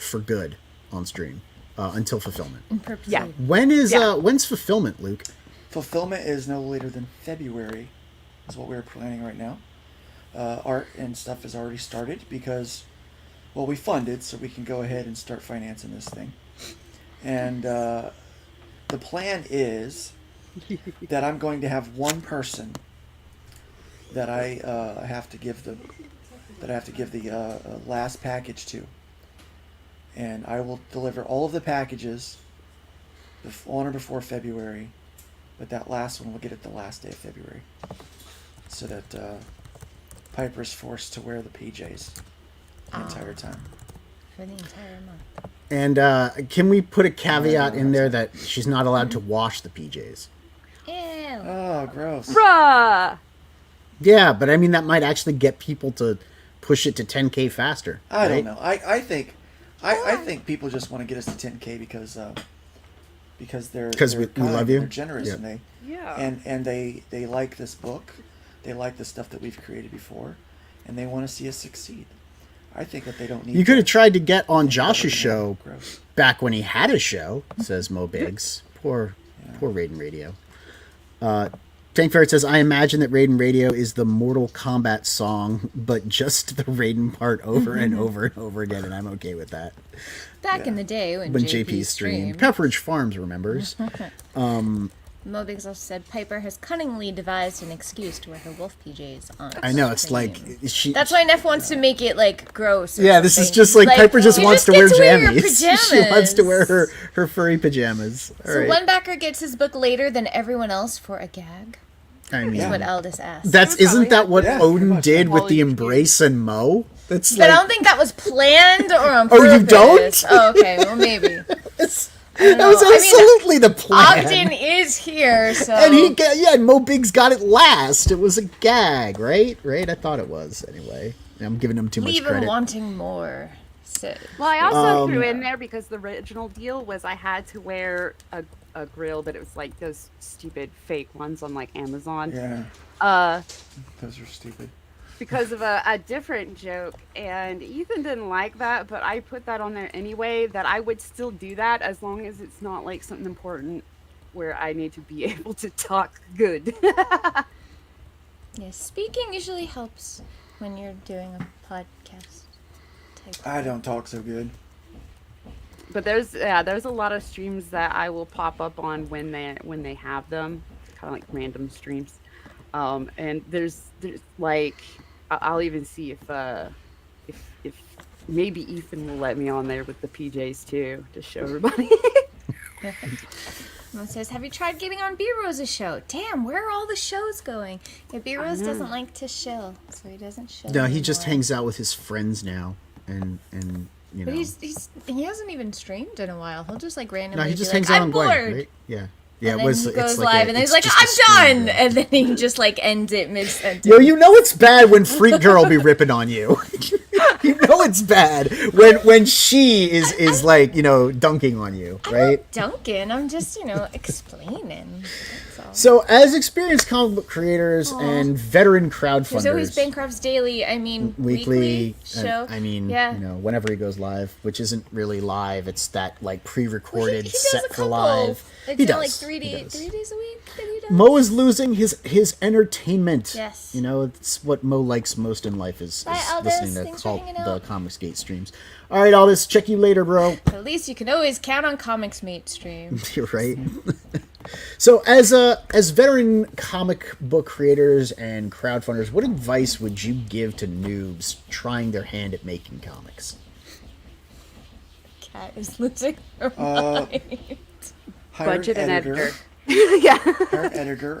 Speaker 1: for good on stream until fulfillment.
Speaker 3: Yeah.
Speaker 1: When's fulfillment, Luke?
Speaker 4: Fulfillment is no later than February, is what we're planning right now. Art and stuff has already started because, well, we funded so we can go ahead and start financing this thing. And the plan is that I'm going to have one person that I have to give the last package to, and I will deliver all of the packages on or before February, but that last one will get it the last day of February, so that Piper's forced to wear the PJs the entire time.
Speaker 2: For the entire month.
Speaker 1: And can we put a caveat in there that she's not allowed to wash the PJs?
Speaker 2: Ew.
Speaker 4: Oh, gross.
Speaker 3: Bruh!
Speaker 1: Yeah, but I mean that might actually get people to push it to 10K faster.
Speaker 4: I
Speaker 1: right?
Speaker 4: don't know. I think people just want to get us to 10K because they're
Speaker 1: we
Speaker 4: kind,
Speaker 1: love you?
Speaker 4: They're generous,
Speaker 1: Yeah.
Speaker 4: and they
Speaker 3: Yeah.
Speaker 4: and they like this book. They like the stuff that we've created before, and they want to see us succeed. I think that they don't need.
Speaker 1: You could have tried to get on Josh's show
Speaker 4: Gross.
Speaker 1: back when he had a show, says Mo Biggs. Poor Raiden Radio. Tank Ferret says, I imagine that Raiden Radio is the Mortal Kombat song, but just the Raiden part over and over and over again, and I'm okay with that.
Speaker 2: Back in the day when JP streamed.
Speaker 1: Pepperidge Farms remembers.
Speaker 2: Mobix also said, Piper has cunningly devised an excuse to wear her wolf PJs on.
Speaker 1: I know, it's like...
Speaker 2: That's why Neff wants to make it, like, gross.
Speaker 1: Yeah, this is just like Piper just wants to wear jammies. She wants to wear her furry pajamas. All
Speaker 2: so
Speaker 1: right.
Speaker 2: one backer gets his book later than everyone else for a gag.
Speaker 1: I mean,
Speaker 2: is what Aldous asked.
Speaker 1: Isn't that what Odin did with the Embrace and Mo? That's
Speaker 2: but I don't think that was planned or on purpose.
Speaker 1: Oh, you don't?
Speaker 2: Oh, okay, well, maybe.
Speaker 1: That was absolutely the plan.
Speaker 2: Ogden is here, so...
Speaker 1: And Mo Biggs got it last. It was a gag, right? Right? I thought it was, anyway. I'm giving him too much credit.
Speaker 2: Leave him wanting more. So,
Speaker 3: well, I also threw in there because the original deal was I had to wear a grill, but it was like those stupid fake ones on like Amazon.
Speaker 4: Yeah. Those are stupid.
Speaker 3: Because of a different joke, and Ethan didn't like that, but I put that on there anyway, that I would still do that as long as it's not like something important where I need to be able to talk good.
Speaker 2: Yeah, speaking usually helps when you're doing a podcast type.
Speaker 4: I don't talk so good.
Speaker 3: But there's a lot of streams that I will pop up on when they have them, kind of like random streams. And there's like I'll even see if maybe Ethan will let me on there with the PJs too to show everybody.
Speaker 2: Someone says, "Have you tried getting on B Rose's show?" Damn, where are all the shows going? Yeah, B Rose doesn't like to shill, so he doesn't shill.
Speaker 1: No, he
Speaker 2: anymore.
Speaker 1: just hangs out with his friends now, and you know.
Speaker 2: But he hasn't even streamed in a while. He'll just like randomly.
Speaker 1: No, he just
Speaker 2: be
Speaker 1: hangs
Speaker 2: like,
Speaker 1: out
Speaker 2: I'm
Speaker 1: on
Speaker 2: bored.
Speaker 1: Gwen, right? Yeah. Yeah,
Speaker 2: and
Speaker 1: it was.
Speaker 2: Then he goes
Speaker 1: it's like
Speaker 2: live, and then he's like, "I'm done," and then he just like ends it mid-sentence.
Speaker 1: Yo, you know it's bad when Freq Girl be ripping on you. You know it's bad when she is like dunking on you, right?
Speaker 2: I'm not dunking. I'm just explaining. That's all.
Speaker 1: So, as experienced comic book creators and veteran crowdfunders,
Speaker 2: there's always Bancroft's Daily. I mean, weekly show.
Speaker 1: Whenever he goes live, which isn't really live, it's that like pre-recorded
Speaker 2: he does
Speaker 1: set
Speaker 2: a
Speaker 1: for
Speaker 2: couple.
Speaker 1: live.
Speaker 2: He does like 3 days a week that he does.
Speaker 1: Mo is losing his entertainment.
Speaker 2: Yes.
Speaker 1: It's what Mo likes most in life is
Speaker 2: Aldous.
Speaker 1: listening
Speaker 2: Thanks
Speaker 1: to
Speaker 2: for hanging out.
Speaker 1: the Comics Gate streams. All right, Aldous, check you later, bro.
Speaker 2: At least you can always count on Comics Mate stream.
Speaker 1: You're right. So, as veteran comic book creators and crowdfunders, what advice would you give to noobs trying their hand at making comics?
Speaker 2: Cat is losing her mind.
Speaker 3: Budget an editor. Yeah.
Speaker 4: Hire an editor.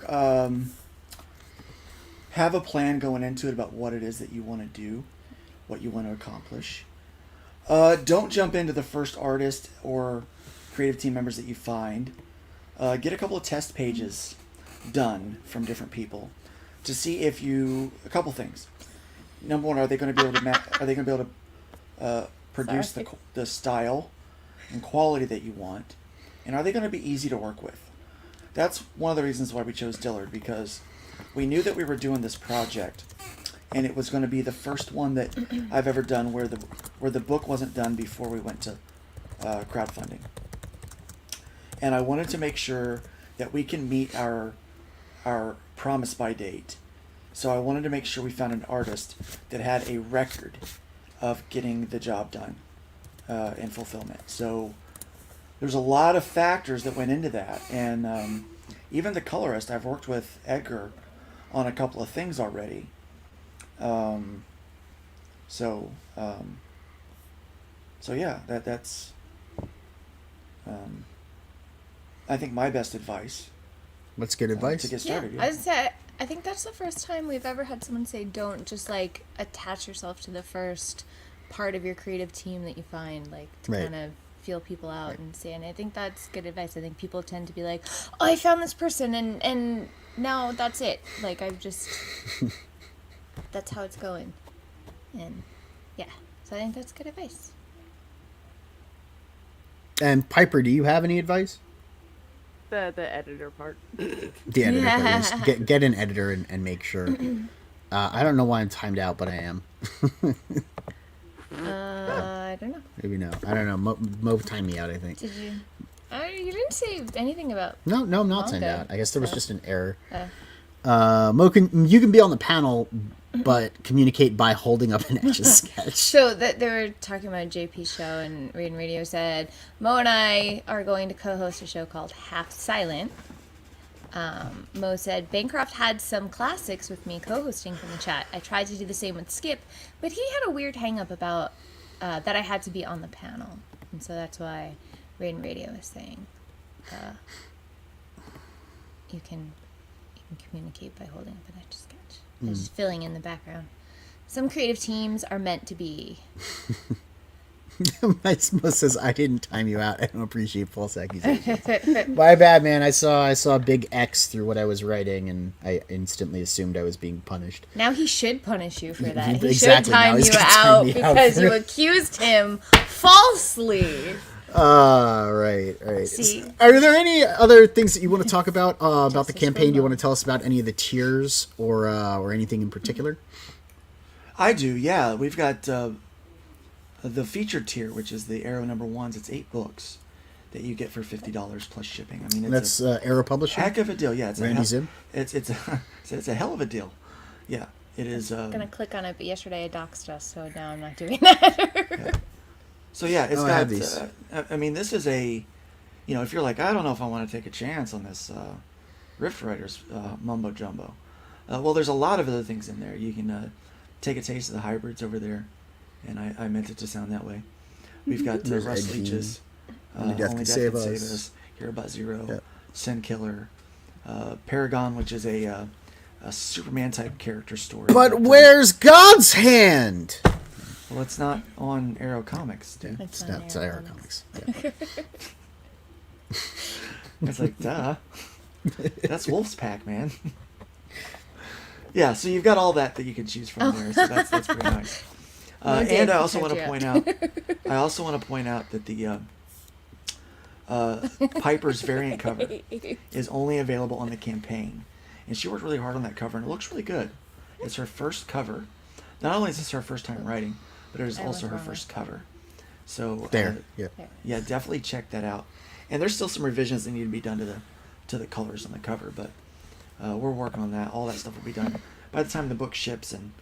Speaker 4: Have a plan going into it about what it is that you want to do, what you want to accomplish. Don't jump into the first artist or creative team members that you find. Get a couple of test pages done from different people to see if a couple things. Number one, are they going to be able to produce the style and quality that you want, and are they going to be easy to work with? That's one of the reasons why we chose Dillard, because we knew that we were doing this project, and it was going to be the first one that I've ever done where the book wasn't done before we went to crowdfunding. And I wanted to make sure that we can meet our promise by date. So I wanted to make sure we found an artist that had a record of getting the job done in fulfillment. So there's a lot of factors that went into that. And even the colorist, I've worked with Edgar on a couple of things already. So yeah, that's I think my best advice.
Speaker 1: What's good advice?
Speaker 4: To get started.
Speaker 2: Yeah. I think that's the first time we've ever had someone say, don't just like attach yourself to the first part of your creative team that you find, like to kind of feel people out and say. And I think that's good advice. I think people tend to be like, oh, I found this person and now that's it. Like I've just that's how it's going. And yeah, so I think that's good advice.
Speaker 1: And Piper, do you have any advice?
Speaker 3: The editor part.
Speaker 1: The editor part, yes. Get an editor and make sure. I don't know why I'm timed out, but I am.
Speaker 2: I don't know.
Speaker 1: Maybe no. I don't know. Mo timed me out, I think.
Speaker 2: Did you? You didn't say anything about.
Speaker 1: No, I'm not timed out. I guess there was just an error. You can be on the panel, but communicate by holding up an Etch-a-Sketch.
Speaker 2: So that they were talking about JP's show, and Read and Radio said Mo and I are going to co-host a show called Half Silent. Mo said Bancroft had some classics with me co-hosting from the chat. I tried to do the same with Skip, but he had a weird hang-up about that I had to be on the panel, and so that's why Read and Radio is saying you can communicate by holding up an Etch-a-Sketch. Just filling in the background. Some creative teams are meant to be.
Speaker 1: My Mo says, I didn't time you out. I don't appreciate false accusations. My bad, man. I saw a big X through what I was writing, and I instantly assumed I was being punished.
Speaker 2: Now he should punish you for that. He
Speaker 1: Exactly.
Speaker 2: should time you out because you accused him falsely.
Speaker 1: Right.
Speaker 2: See?
Speaker 1: Are there any other things that you want to talk about the campaign? Do you want to tell us about any of the tiers or anything in particular?
Speaker 4: I do, yeah. We've got the featured tier, which is the Arrow #1s. It's 8 books that you get for $50 plus shipping. I mean,
Speaker 1: That's Arrow Publishing.
Speaker 4: Heck of a deal, yeah. It's
Speaker 1: Randy Zim.
Speaker 4: It's a hell of a deal, yeah. It is.
Speaker 2: I'm gonna click on it, but yesterday I doxed us, so now I'm not doing that.
Speaker 4: Yeah. So yeah, it's
Speaker 1: I
Speaker 4: got.
Speaker 1: have these.
Speaker 4: I mean, this is a, if you're like, I don't know if I want to take a chance on this Rift Riders mumbo jumbo. Well, there's a lot of other things in there. You can take a taste of the hybrids over there, and I meant it to sound that way. We've got Russ Leach's
Speaker 1: Only Death Can Save Us,
Speaker 4: Hear About Zero,
Speaker 1: Yep.
Speaker 4: Sin Killer, Paragon, which is a Superman type character story.
Speaker 1: But where's God's hand?
Speaker 4: Well, it's not on Arrow Comics, dude.
Speaker 2: It's
Speaker 1: It's Arrow Comics. Yeah.
Speaker 4: It's like, duh. That's Wolf's Pack, man. Yeah, so you've got all that you can choose from there. So that's pretty nice. And I also want to point out. I also want to point out that the Piper's variant cover is only available on the campaign, and she worked really hard on that cover, and it looks really good. It's her first cover. Not only is this her first time writing, but it is also her first cover. So yeah, definitely check that out. And there's still some revisions that need to be done to the colors on the cover, but we're working on that. All that stuff will be done by the time the book ships, and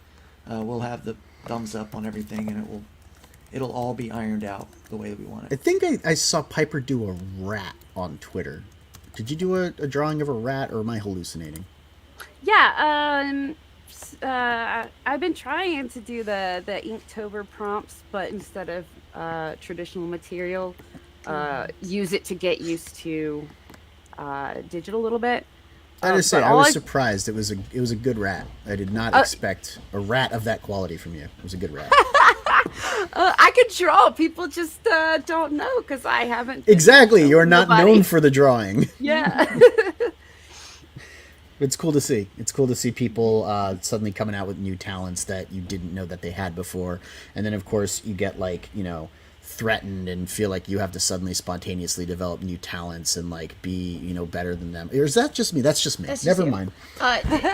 Speaker 4: we'll have the thumbs up on everything, and it'll all be ironed out the way that we want
Speaker 1: I
Speaker 4: it.
Speaker 1: think I saw Piper do a rat on Twitter. Did you do a drawing of a rat, or am I hallucinating?
Speaker 3: Yeah, I've been trying to do the Inktober prompts, but instead of traditional material, use it to get used to digital a little bit.
Speaker 1: I just say I was surprised. It was a good rat. I did not expect a rat of that quality from you. It was a good rat.
Speaker 3: I could draw. People just don't know because I haven't.
Speaker 1: Exactly. You're not known for the drawing.
Speaker 3: Yeah.
Speaker 1: It's cool to see. It's cool to see people suddenly coming out with new talents that you didn't know that they had before. And then, of course, you get, threatened and feel like you have to suddenly spontaneously develop new talents and, be, better than them. Or is that just me? That's just me. Never mind.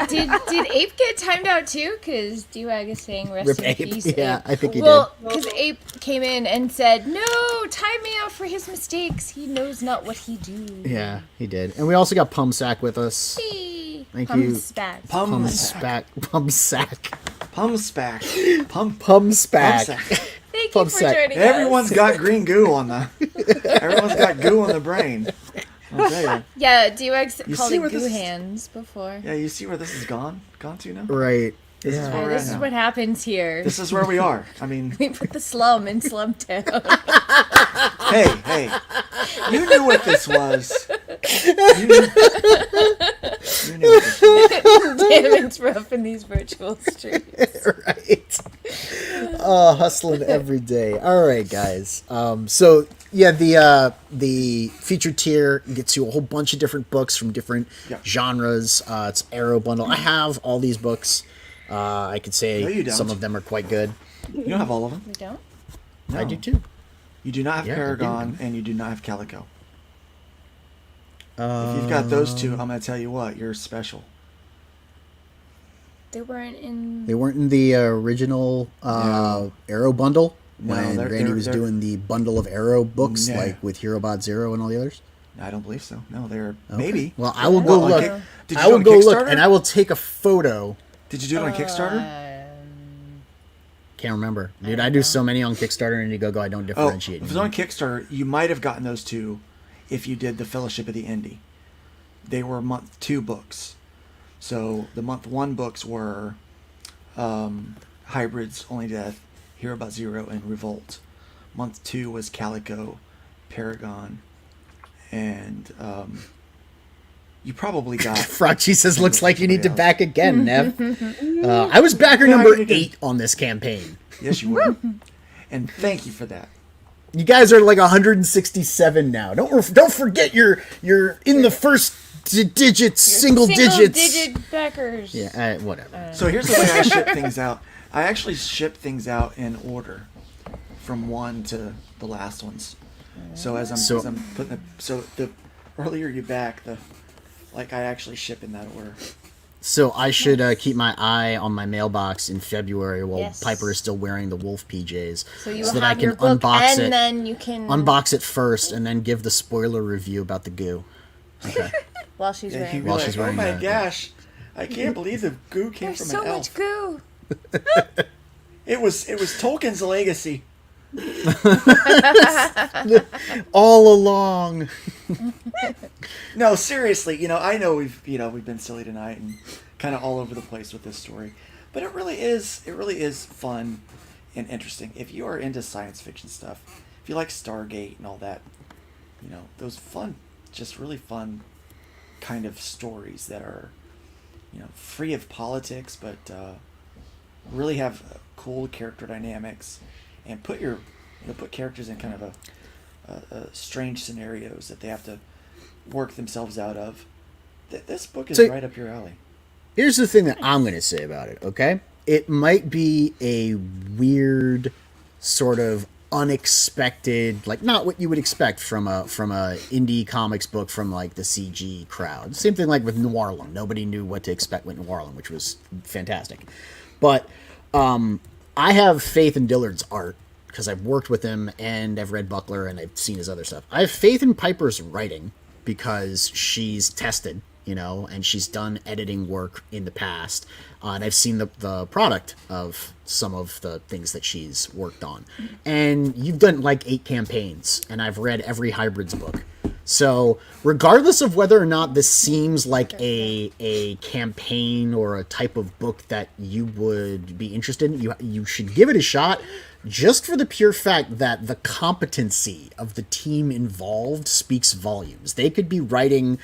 Speaker 2: Did Ape get timed out, too? Because D-Wag is saying rest in peace, Ape.
Speaker 1: Yeah, I think he
Speaker 2: Well, because Ape came in and said, no, time me out for his mistakes. He knows not what he do.
Speaker 1: Yeah, he did. And we also got Pumsack with us.
Speaker 2: Hey.
Speaker 1: Thank you.
Speaker 2: Pumsack.
Speaker 1: Pumsack.
Speaker 2: Thank you for joining us.
Speaker 4: Everyone's got green goo on Everyone's got goo on the brain. I'll tell you.
Speaker 2: Yeah, D-Wag's called
Speaker 4: see
Speaker 2: it
Speaker 4: where
Speaker 2: goo
Speaker 4: this is-
Speaker 2: hands before.
Speaker 4: Yeah, you see where this is gone to now?
Speaker 1: Right.
Speaker 4: This is where we're
Speaker 2: This
Speaker 4: at
Speaker 2: is
Speaker 4: now.
Speaker 2: what happens here.
Speaker 4: This is where we are. I mean,
Speaker 2: We put the slum in Slumtown.
Speaker 4: hey, you knew what this was. You knew what this was.
Speaker 2: Damn, it's rough in these virtual streets.
Speaker 1: Right. Hustling every day. All right, guys. So yeah, the featured tier gets you a whole bunch of different books from different genres. It's Arrow bundle. I have all these books. I could say
Speaker 4: No, you don't.
Speaker 1: some of them are quite good.
Speaker 4: You don't have all of them.
Speaker 2: We don't?
Speaker 4: No.
Speaker 1: I do too.
Speaker 4: You do not have
Speaker 1: Yeah, I do.
Speaker 4: Paragon, and you do not have Calico. If you've got those two, I'm going to tell you what, you're special.
Speaker 2: They weren't in...
Speaker 1: They weren't in the original Arrow bundle
Speaker 4: No,
Speaker 1: when
Speaker 4: they're-
Speaker 1: Randy was
Speaker 4: they're-
Speaker 1: doing the bundle of Arrow books,
Speaker 4: No.
Speaker 1: like with Hero Bot Zero and all the others.
Speaker 4: I don't believe so. No, they're maybe.
Speaker 1: Well, I will go look.
Speaker 4: Did you
Speaker 1: I will
Speaker 4: do it on
Speaker 1: go look,
Speaker 4: Kickstarter?
Speaker 1: and I will take a photo.
Speaker 4: Did you do it on Kickstarter?
Speaker 1: Can't remember, dude. I do so many on Kickstarter and Indiegogo. I don't differentiate.
Speaker 4: If it was on Kickstarter, you might have gotten those two if you did the Fellowship of the Indie. They were month 2 books. So the month 1 books were Hybrids, Only Death, Hero About Zero, and Revolt. Month 2 was Calico, Paragon, and you probably got...
Speaker 1: Froggy says, looks like you need to back again, Nev. I was backer number 8 on this campaign.
Speaker 4: Yes, you were. And thank you for that.
Speaker 1: You guys are like 167 now. Don't forget you're in the first digits, single digits.
Speaker 2: Digit backers.
Speaker 1: Yeah, whatever.
Speaker 4: So here's the way I ship things out. I actually ship things out in order, from 1 to the last ones. So as I'm putting the earlier you back, I actually ship in that order.
Speaker 1: So I should keep my eye on my mailbox in February while Piper is still wearing the wolf PJs,
Speaker 2: so
Speaker 1: that I can unbox it.
Speaker 2: And then you can
Speaker 1: unbox it first, and then give the spoiler review about the goo. Okay.
Speaker 2: While she's wearing.
Speaker 1: While she's wearing.
Speaker 4: Oh my gosh! I can't believe the goo came from an elf.
Speaker 2: There's so much goo.
Speaker 4: It was Tolkien's legacy.
Speaker 1: All along.
Speaker 4: No, seriously, I know we've been silly tonight and kind of all over the place with this story, but it really is fun and interesting. If you are into science fiction stuff, if you like Stargate and all that, those fun, just really fun kind of stories that are, free of politics, but really have cool character dynamics and put characters in kind of a strange scenarios that they have to work themselves out of. This book is right up your alley.
Speaker 1: Here's the thing that I'm going to say about it, okay? It might be a weird, sort of unexpected, like not what you would expect from a indie comics book from like the CG crowd. Same thing like with Noirlum. Nobody knew what to expect with Noirlum, which was fantastic. But I have faith in Dillard's art, because I've worked with him and I've read Buckler and I've seen his other stuff. I have faith in Piper's writing because she's tested, and she's done editing work in the past. And I've seen the product of some of the things that she's worked on. And you've done like 8 campaigns, and I've read every Hybrids book. So regardless of whether or not this seems like a campaign or a type of book that you would be interested in, you should give it a shot, just for the pure fact that the competency of the team involved speaks volumes. They could be writing,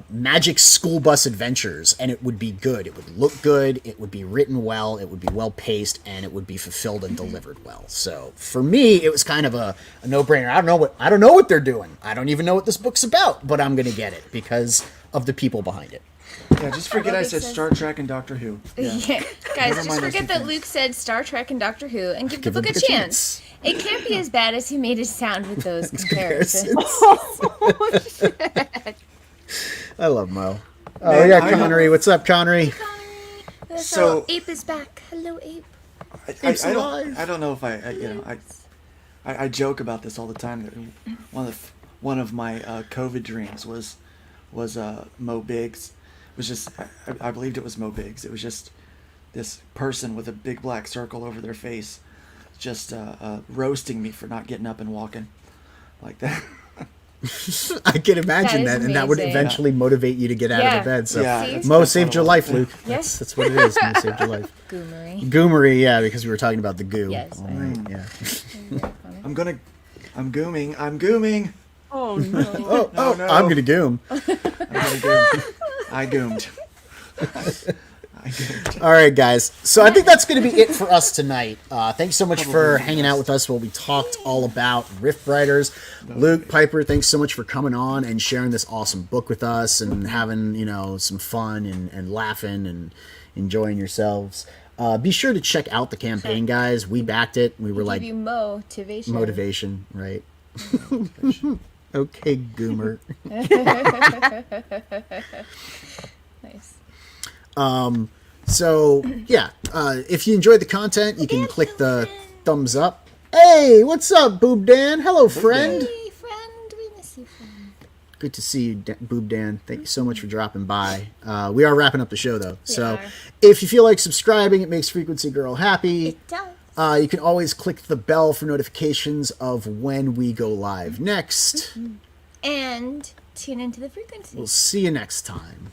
Speaker 1: magic school bus adventures, and it would be good. It would look good. It would be written well. It would be well paced, and it would be fulfilled and delivered well. So for me, it was kind of a no-brainer. I don't know what they're doing. I don't even know what this book's about, but I'm gonna get it because of the people behind it.
Speaker 4: Yeah, just forget I said Star Trek and Doctor Who. Yeah.
Speaker 2: Guys, just forget that Luke said Star Trek and Doctor Who and give the book a chance. It can't be as bad as he made it sound with those comparisons.
Speaker 3: Oh, shit.
Speaker 1: I love Mo. Oh, yeah, Connery. What's up, Connery?
Speaker 2: Connery. So, Ape is back. Hello, Ape.
Speaker 4: I don't know if I joke about this all the time. One of my COVID dreams was Mo Biggs. It was just I believed it was Mo Biggs. It was just this person with a big black circle over their face, just roasting me for not getting up and walking like that.
Speaker 1: I can imagine that, and that would eventually motivate you to get out of the bed. So Mo saved your life, Luke.
Speaker 2: Yes,
Speaker 1: that's what it is. Mo saved your life. Goomery, yeah, because we were talking about the goo.
Speaker 2: Yes,
Speaker 1: right. Yeah.
Speaker 4: I'm gooming.
Speaker 3: Oh no!
Speaker 4: No.
Speaker 1: I'm gonna goom.
Speaker 4: I goomed.
Speaker 1: All right, guys. So I think that's going to be it for us tonight. Thanks so much for hanging out with us while we talked all about Rift Riders. Luke, Piper, thanks so much for coming on and sharing this awesome book with us and having, some fun and laughing and enjoying yourselves. Be sure to check out the campaign, guys. We backed it. We were like...
Speaker 2: Give you motivation.
Speaker 1: Motivation, right. Okay, Goomer.
Speaker 2: Nice.
Speaker 1: So yeah, if you enjoyed the content, you can click the thumbs up. Hey, what's up, Boob Dan? Hello, friend.
Speaker 2: Hey, friend. We miss you,
Speaker 1: Good to see you, Boob Dan. Thank you so much for dropping by. We are wrapping up the show, though. So if you feel like subscribing, it makes Frequency Girl happy.
Speaker 2: It does.
Speaker 1: You can always click the bell for notifications of when we go live next.
Speaker 2: And tune into the frequency.
Speaker 1: We'll see you next time.